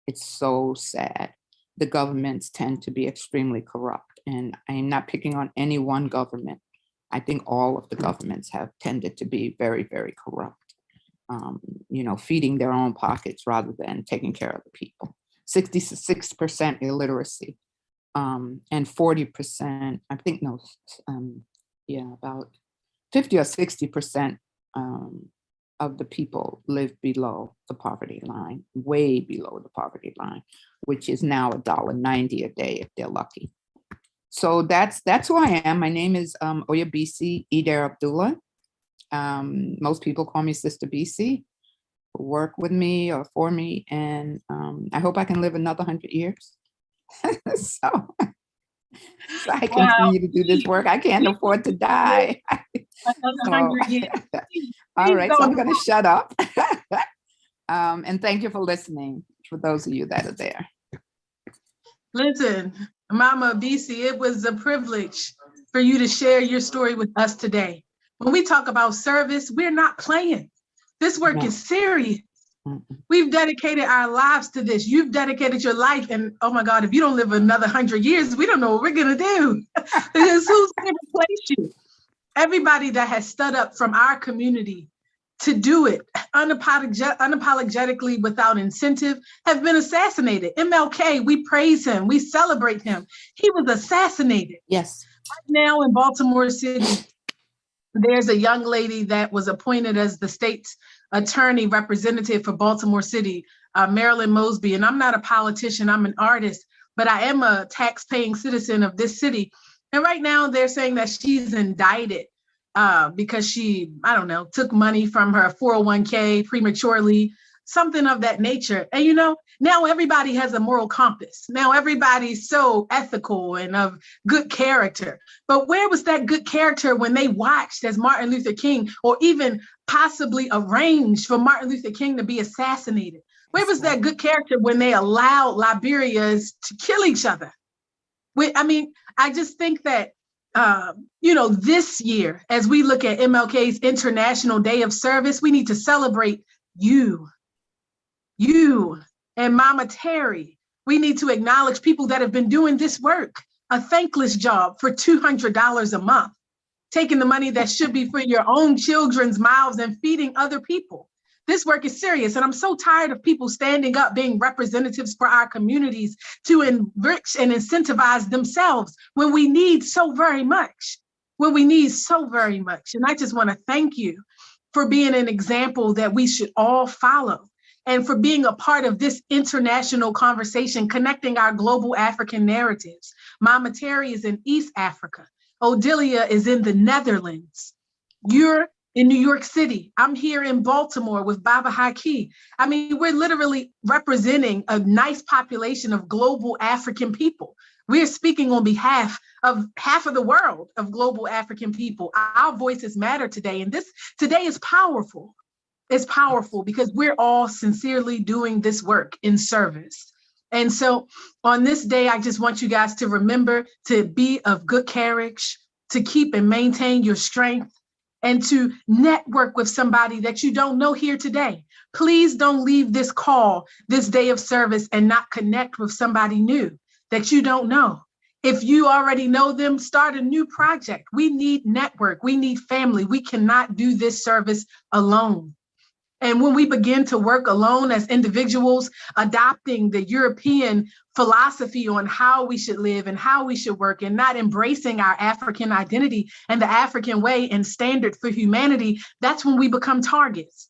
It's so sad. The governments tend to be extremely corrupt, and I'm not picking on any one government. I think all of the governments have tended to be very, very corrupt, feeding their own pockets rather than taking care of the people. 66% illiteracy, and 40%, about 50 or 60% of the people live below the poverty line, way below the poverty line, which is now $1.90 a day if they're lucky. So that's who I am. My name is Oyabisi Eder Abdullah. Most people call me Sister BC. Work with me or for me, and I hope I can live another 100 years. so I continue to do this work. I can't afford to die. All right, so I'm going to shut up. And thank you for listening, for those of you that are there. Listen, Mama BC, it was a privilege for you to share your story with us today. When we talk about service, we're not playing. This work is serious. We've dedicated our lives to this. You've dedicated your life. And oh my God, if you don't live another 100 years, we don't know what we're going to do. Because who's going to replace you? Everybody that has stood up from our community to do it unapologetically without incentive have been assassinated. MLK, we praise him. We celebrate him. He was assassinated. Yes. Right now in Baltimore City, there's a young lady that was appointed as the state's attorney representative for Baltimore City, Marilyn Mosby. And I'm not a politician, I'm an artist, but I am a tax-paying citizen of this city. And right now they're saying that she's indicted because she, I don't know, took money from her 401k prematurely, something of that nature. And you know, now everybody has a moral compass. Now everybody's so ethical and of good character. But where was that good character when they watched as Martin Luther King, or even possibly arranged for Martin Luther King to be assassinated? Where was that good character when they allowed Liberians to kill each other? I mean, I just think that, you know, this year, as we look at MLK's International Day of Service, we need to celebrate you and Mama Terry. We need to acknowledge people that have been doing this work, a thankless job for $200 a month, taking the money that should be for your own children's mouths and feeding other people. This work is serious, and I'm so tired of people standing up being representatives for our communities to enrich and incentivize themselves when we need so very much, And I just want to thank you for being an example that we should all follow, and for being a part of this international conversation, connecting our global African narratives. Mama Terry is in East Africa. Odilia is in the Netherlands. You're in New York City. I'm here in Baltimore with Baba Haki. I mean, we're literally representing a nice population of global African people. We're speaking on behalf of half of the world of global African people. Our voices matter today, and this today is powerful. It's powerful because we're all sincerely doing this work in service. And so on this day, I just want you guys to remember to be of good courage, to keep and maintain your strength, and to network with somebody that you don't know here today. Please don't leave this call, this day of service, and not connect with somebody new that you don't know. If you already know them, start a new project. We need network, we need family. We cannot do this service alone. And when we begin to work alone as individuals, adopting the European philosophy on how we should live and how we should work, and not embracing our African identity and the African way and standard for humanity, that's when we become targets,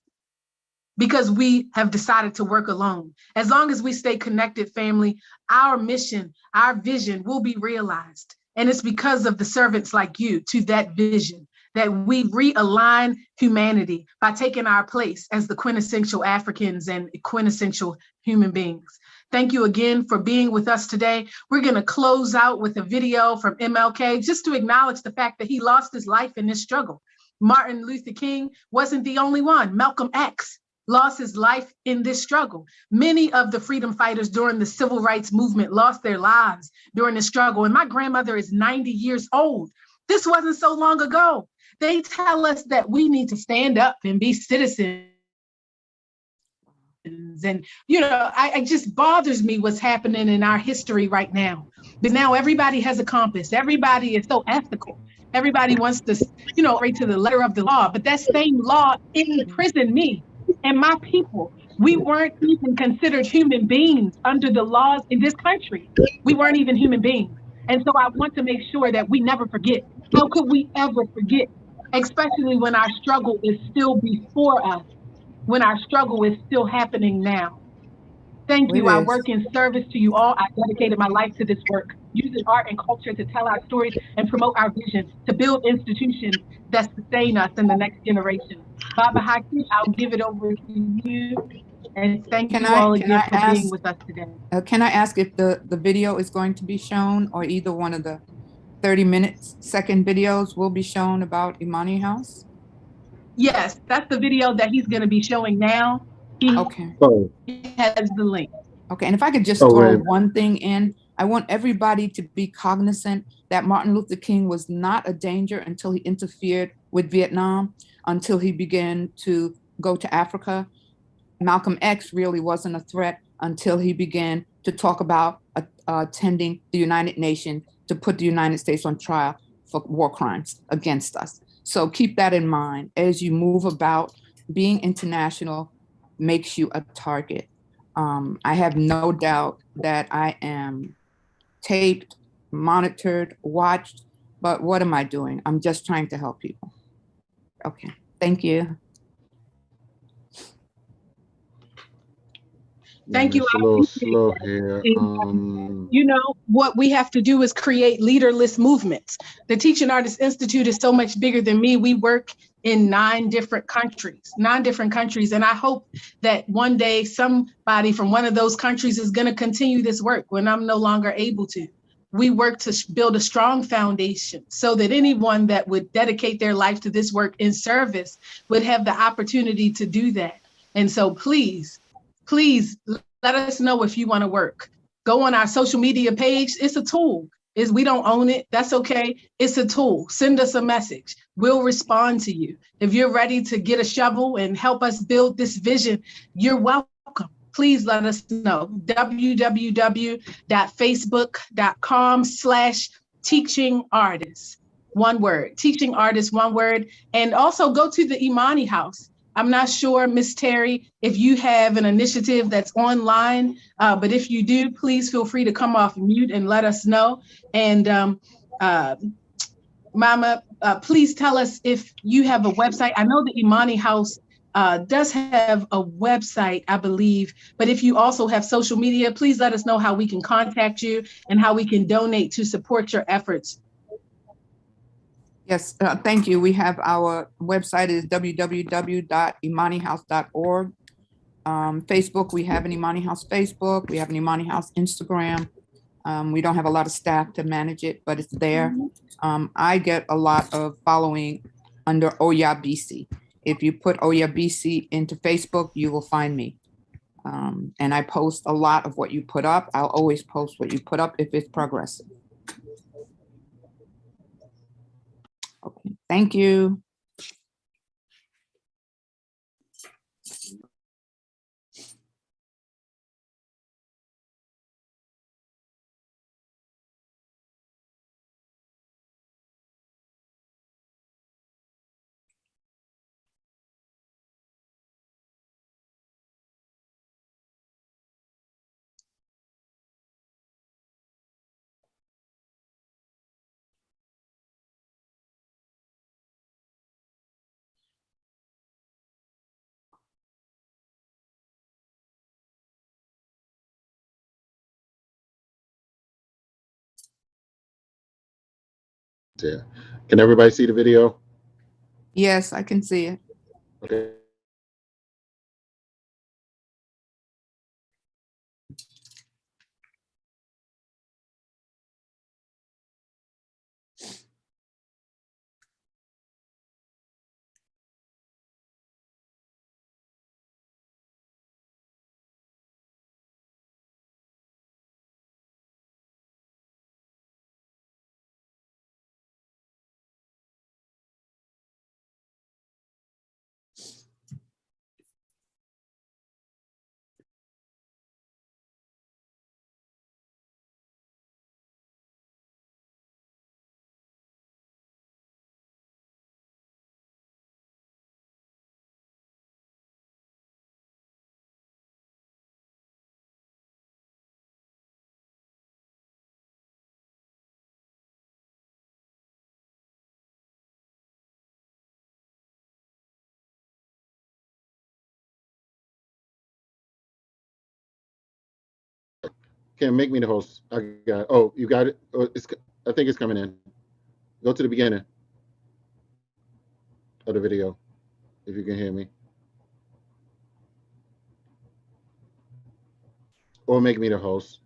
because we have decided to work alone. As long as we stay connected, family, our mission, our vision will be realized. And it's because of the servants like you to that vision that we realign humanity by taking our place as the quintessential Africans and quintessential human beings. Thank you again for being with us today. We're going to close out with a video from MLK just to acknowledge the fact that he lost his life in this struggle. Martin Luther King wasn't the only one. Malcolm X lost his life in this struggle. Many of the freedom fighters during the civil rights movement lost their lives during the struggle. And my grandmother is 90 years old. This wasn't so long ago. They tell us that we need to stand up and be citizens. And, you know, it just bothers me what's happening in our history right now. But now everybody has a compass. Everybody is so ethical. Everybody wants to, you know, right to the letter of the law. But that same law imprisoned me and my people. We weren't even considered human beings under the laws in this country. We weren't even human beings. And so I want to make sure that we never forget. How could we ever forget? Especially when our struggle is still before us, when our struggle is still happening now. Thank you. I work in service to you all. I dedicated my life to this work, using art and culture to tell our stories and promote our vision, to build institutions that sustain us in the next generation. Baba Haki, I'll give it over to you. And thank you all again for being with us today. Can I ask if the video is going to be shown, or either one of the 30-second videos will be shown about Imani House? Yes, that's the video that he's going to be showing now. He has the link. Okay, and if I could just throw one thing in, I want everybody to be cognizant that Martin Luther King was not a danger until he interfered with Vietnam, until he began to go to Africa. Malcolm X really wasn't a threat until he began to talk about attending the United Nations to put the United States on trial for war crimes against us. So keep that in mind as you move about. Being international makes you a target. I have no doubt that I am taped, monitored, watched, but what am I doing? I'm just trying to help people. Okay, thank you. Thank you. It's a little slow here. You know, what we have to do is create leaderless movements. The Teaching Artists Institute is so much bigger than me. We work in 9 different countries. And I hope that one day somebody from one of those countries is going to continue this work when I'm no longer able to. We work to build a strong foundation so that anyone that would dedicate their life to this work in service would have the opportunity to do that. And so please let us know if you want to work. Go on our social media page. It's a tool. We don't own it. That's okay. It's a tool. Send us a message. We'll respond to you. If you're ready to get a shovel and help us build this vision, you're welcome. Please let us know. www.facebook.com/teachingartists. One word. Teaching Artists, one word. And also go to the Imani House. I'm not sure, Ms. Terry, if you have an initiative that's online, but if you do, please feel free to come off mute and let us know. And Mama, please tell us if you have a website. I know the Imani House does have a website, I believe, but if you also have social media, please let us know how we can contact you and how we can donate to support your efforts. Yes, thank you. We have our website is www.imanihouse.org. Facebook, we have an Imani House Facebook. We have an Imani House Instagram. We don't have a lot of staff to manage it, but it's there. I get a lot of following under Oya BC. If you put Oya BC into Facebook, you will find me. And I post a lot of what you put up. I'll always post what you put up if it's progressive. Okay, thank you. Yeah. Can everybody see the video? Yes, I can see it. Okay. Can't make me the host. I got. Oh, you got it. Oh, I think it's coming in. Go to the beginning of the video, if you can hear me, or make me the host.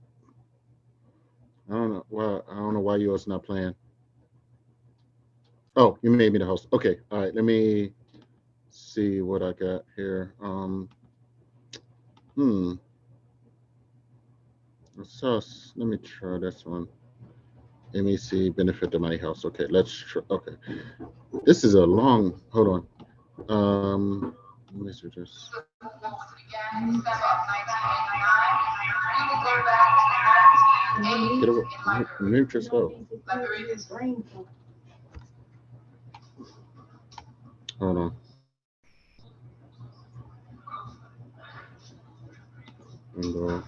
I don't know. Well, I don't know why yours not playing. Oh, you made me the host. Okay. All right. Let me see what I got here. Let's So let me try this one. MEC benefit the money house. Okay, let's try. Okay, this is a long. Hold on. Let me see this. Get away. Mute yourself. Hold on.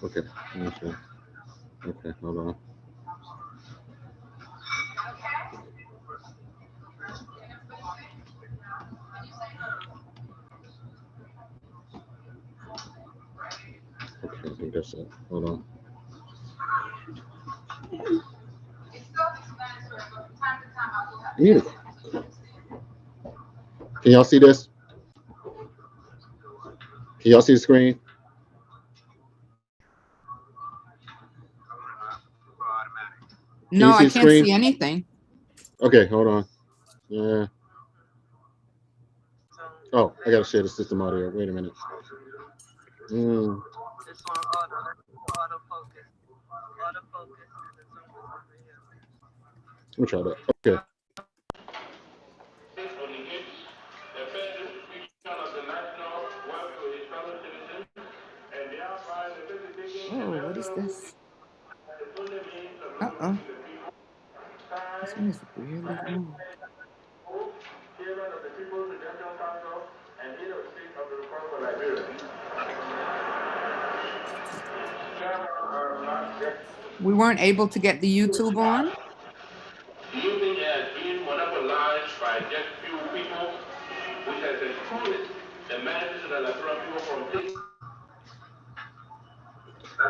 Okay. Let me see. Okay, hold on. Okay, I think that's it. Hold on. Mute. Can y'all see this? Can y'all see the screen? No, see I the can't screen? see anything. Okay, hold on. Yeah. Oh, I gotta share the system audio. Wait a minute. Let me try that. Okay. Oh, what is this? Uh-oh. This one is really long. Chairman of the People's Redemption Council and head of state of the Republic of Liberia. We weren't able to get the YouTube on. Do you think it has been monopolized by just few people, which has excluded the masses of the Liberian people from taking?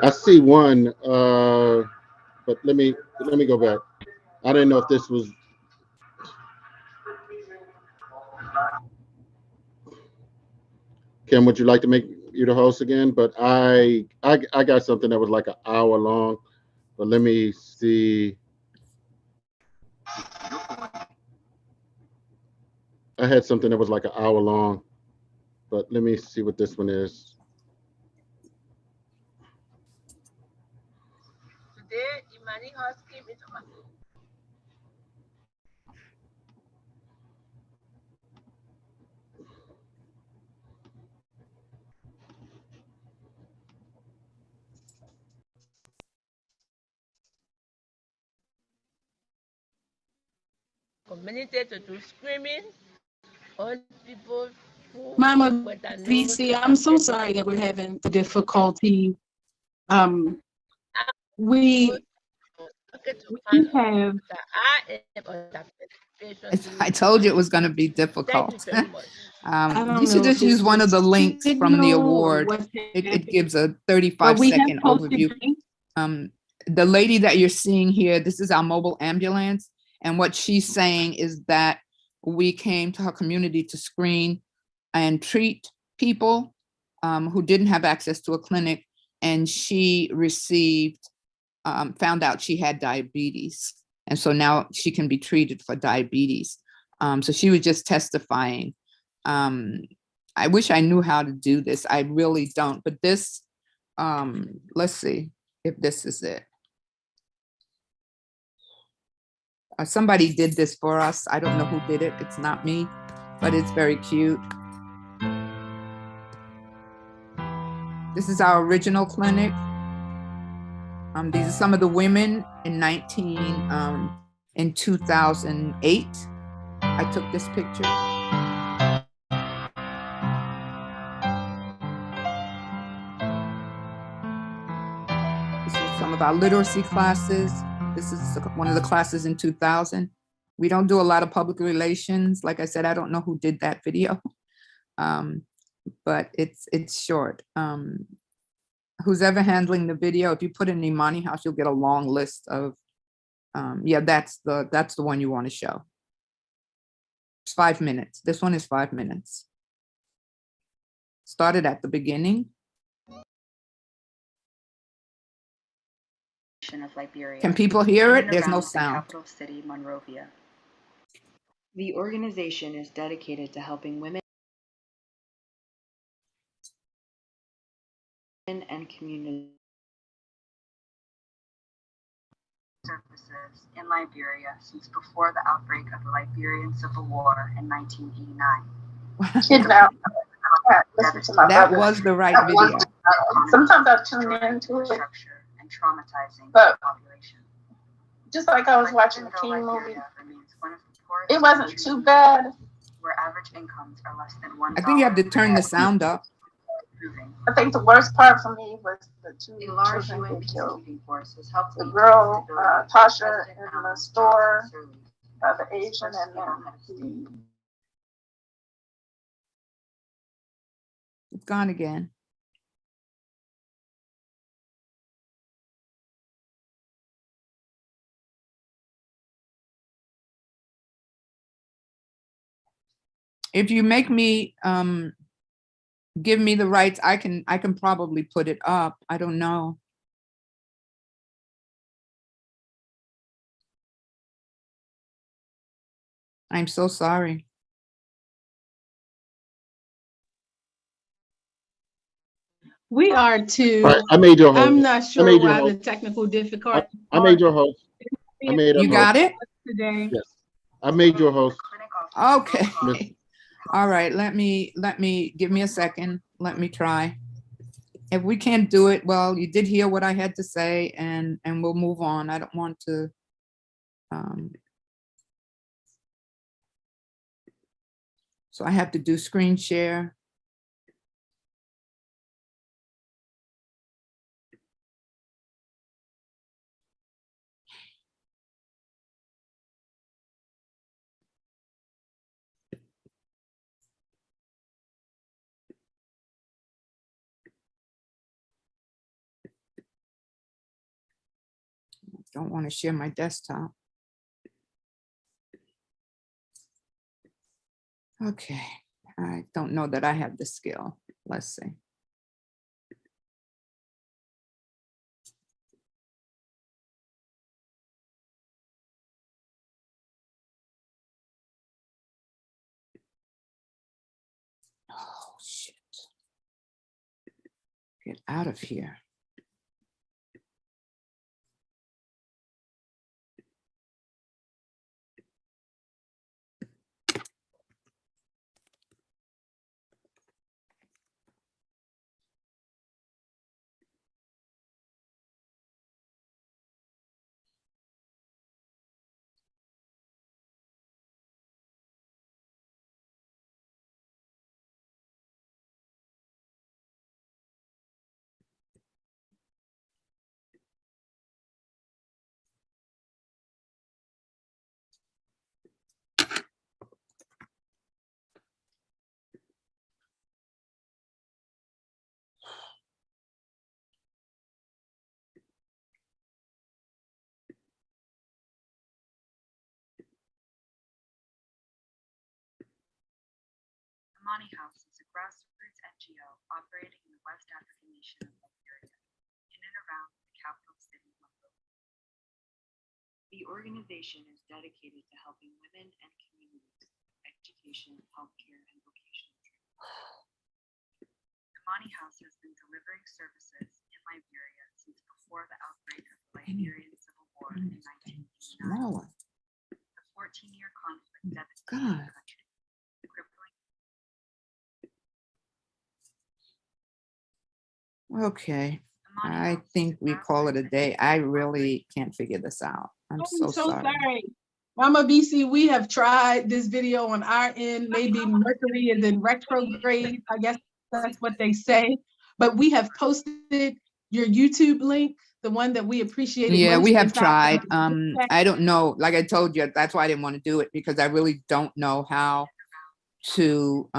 I see one, but let me go back. I didn't know if this was. Kim, would you like to make you the host again? But I got something that was like an hour long. But let me see. I had something that was like an hour long. But let me see what this one is. Today, Imani Husky is community to do screaming on people who Mama with a VC, nose I'm so sorry that we're having the difficulty. We have. I told you it was going to be difficult. Thank you very much. You should just use one of the links from the award. It gives a 35-second overview. The lady that you're seeing here, this is our mobile ambulance. And what she's saying is that we came to her community to screen and treat people who didn't have access to a clinic. And she received, found out she had diabetes. And so now she can be treated for diabetes. So she was just testifying. I wish I knew how to do this. I really don't. But this, let's see if this is it. Somebody did this for us. I don't know who did it. It's not me, but it's very cute. This is our original clinic. These are some of the women in 2008. I took this picture. This is some of our literacy classes. This is one of the classes in 2000. We don't do a lot of public relations. Like I said, I don't know who did that video, but it's short. Who's ever handling the video, if you put in Imani House, you'll get a long list of, yeah, that's the one you want to show. It's 5 minutes. This one is 5 minutes. Started at the beginning. Of Liberia. Can people hear it? There's no sound. The capital city, Monrovia. The organization is dedicated to helping women and communities services in Liberia since before the outbreak of the Liberian Civil War in 1989. Kidnapped. Listen to my That brother. was the right That was- video. Sometimes I tune into it, And traumatizing but the population. just like I was watching the King movie, it wasn't too bad. Where average incomes are less than $1. I think you have to turn the sound up. I think the worst part for me was the two children they killed. The girl, Tasha, in the store, the Asian, and then the It's gone again. If you make me give me the rights, I can probably put it up. I don't know. I'm so sorry. We are too. All right, I made your host. I'm not I sure made your why the host. technical difficulty. I made your host. I made a You got it? Today. Yes, I made your host. Okay. All right, let me give me a second. Let me try. If we can't do it, well, you did hear what I had to say, and we'll move on. I don't want to so I have to do screen share. Don't want to share my desktop. Okay, I don't know that I have the skill. Let's see. Oh, shit. Get out of here. Amani House is a grassroots NGO operating in the West African nation of Liberia, in and around the capital city, Monrovia. The organization is dedicated to helping women and communities with education, healthcare, and vocational training. Amani House has been delivering services in Liberia since before the outbreak of the Liberian Civil War in 1989. The 14-year conflict devastated the country. Okay, I think we call it a day. I really can't figure this out. I'm so sorry. Mama BC, we have tried this video on our end. Maybe Mercury is in retrograde. I guess that's what they say. But we have posted your YouTube link, the one that we appreciated. Yeah, most we have inside tried. the I don't know, like I told you, that's why I didn't want to do it, because I really don't know how to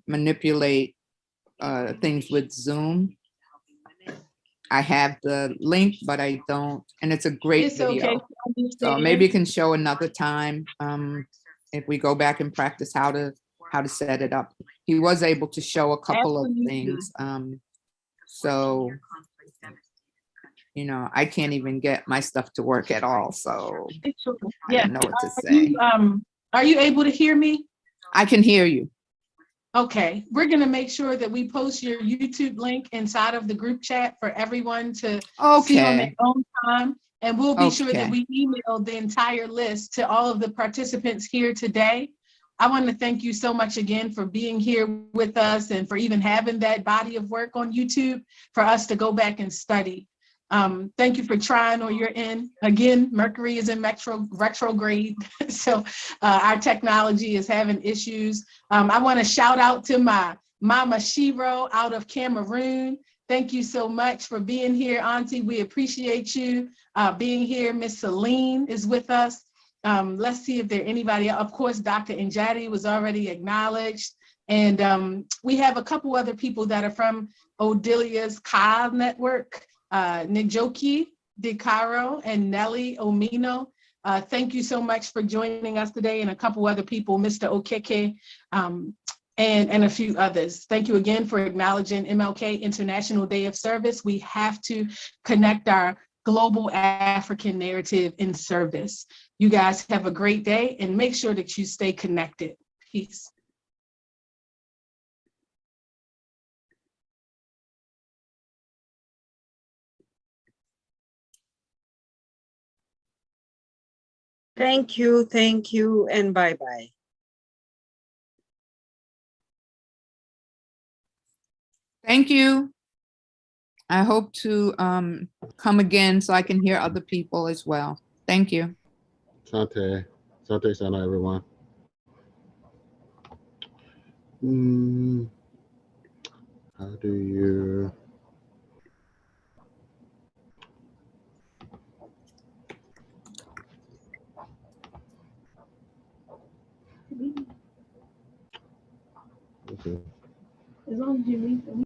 manipulate things with Zoom. I have the link, but I don't, and it's a great video. Okay. So maybe you can show another time if we go back and practice how to set it up. He was able to show a couple of things. So, you know, I can't even get my stuff to work at all. So I don't know what to say. Are you able to hear me? I can hear you. Okay, we're gonna make sure that we post your YouTube link inside of the group chat for everyone to see on their own time. And we'll be sure that Okay. we email the entire list to all of the participants here today. I want to thank you so much again for being here with us and for even having that body of work on YouTube for us to go back and study. Thank you for trying on your end. Again, Mercury is in retrograde, so our technology is having issues. I want to shout out to my Mama Shiro out of Cameroon. Thank you so much for being here, Auntie. We appreciate you being here. Miss Celine is with us. Let's see if there anybody else. Of course, Dr. Njadi was already acknowledged. And we have a couple other people that are from Odilia's Ka Network, Nijoki DeCaro and Nelly Omino. Thank you so much for joining us today, and a couple other people, Mr. Okeke, and a few others. Thank you again for acknowledging MLK International Day of Service. We have to connect our global African narrative in service. You guys have a great day and make sure that you stay connected. Peace. Thank you, and bye-bye. Thank you. I hope to come again so I can hear other people as well. Thank you. Sante sana, everyone. How do you? Okay. As long as you leave them.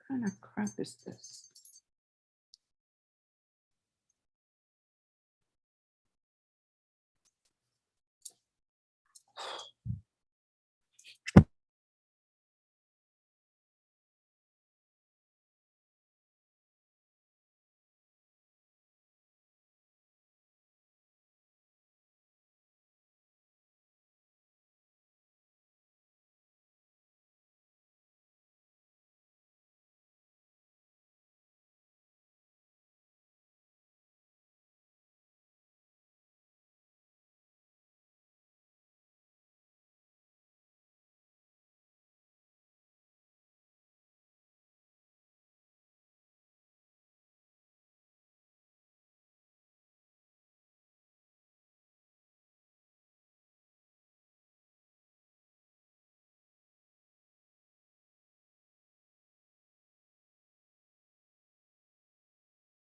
kind of crap is this?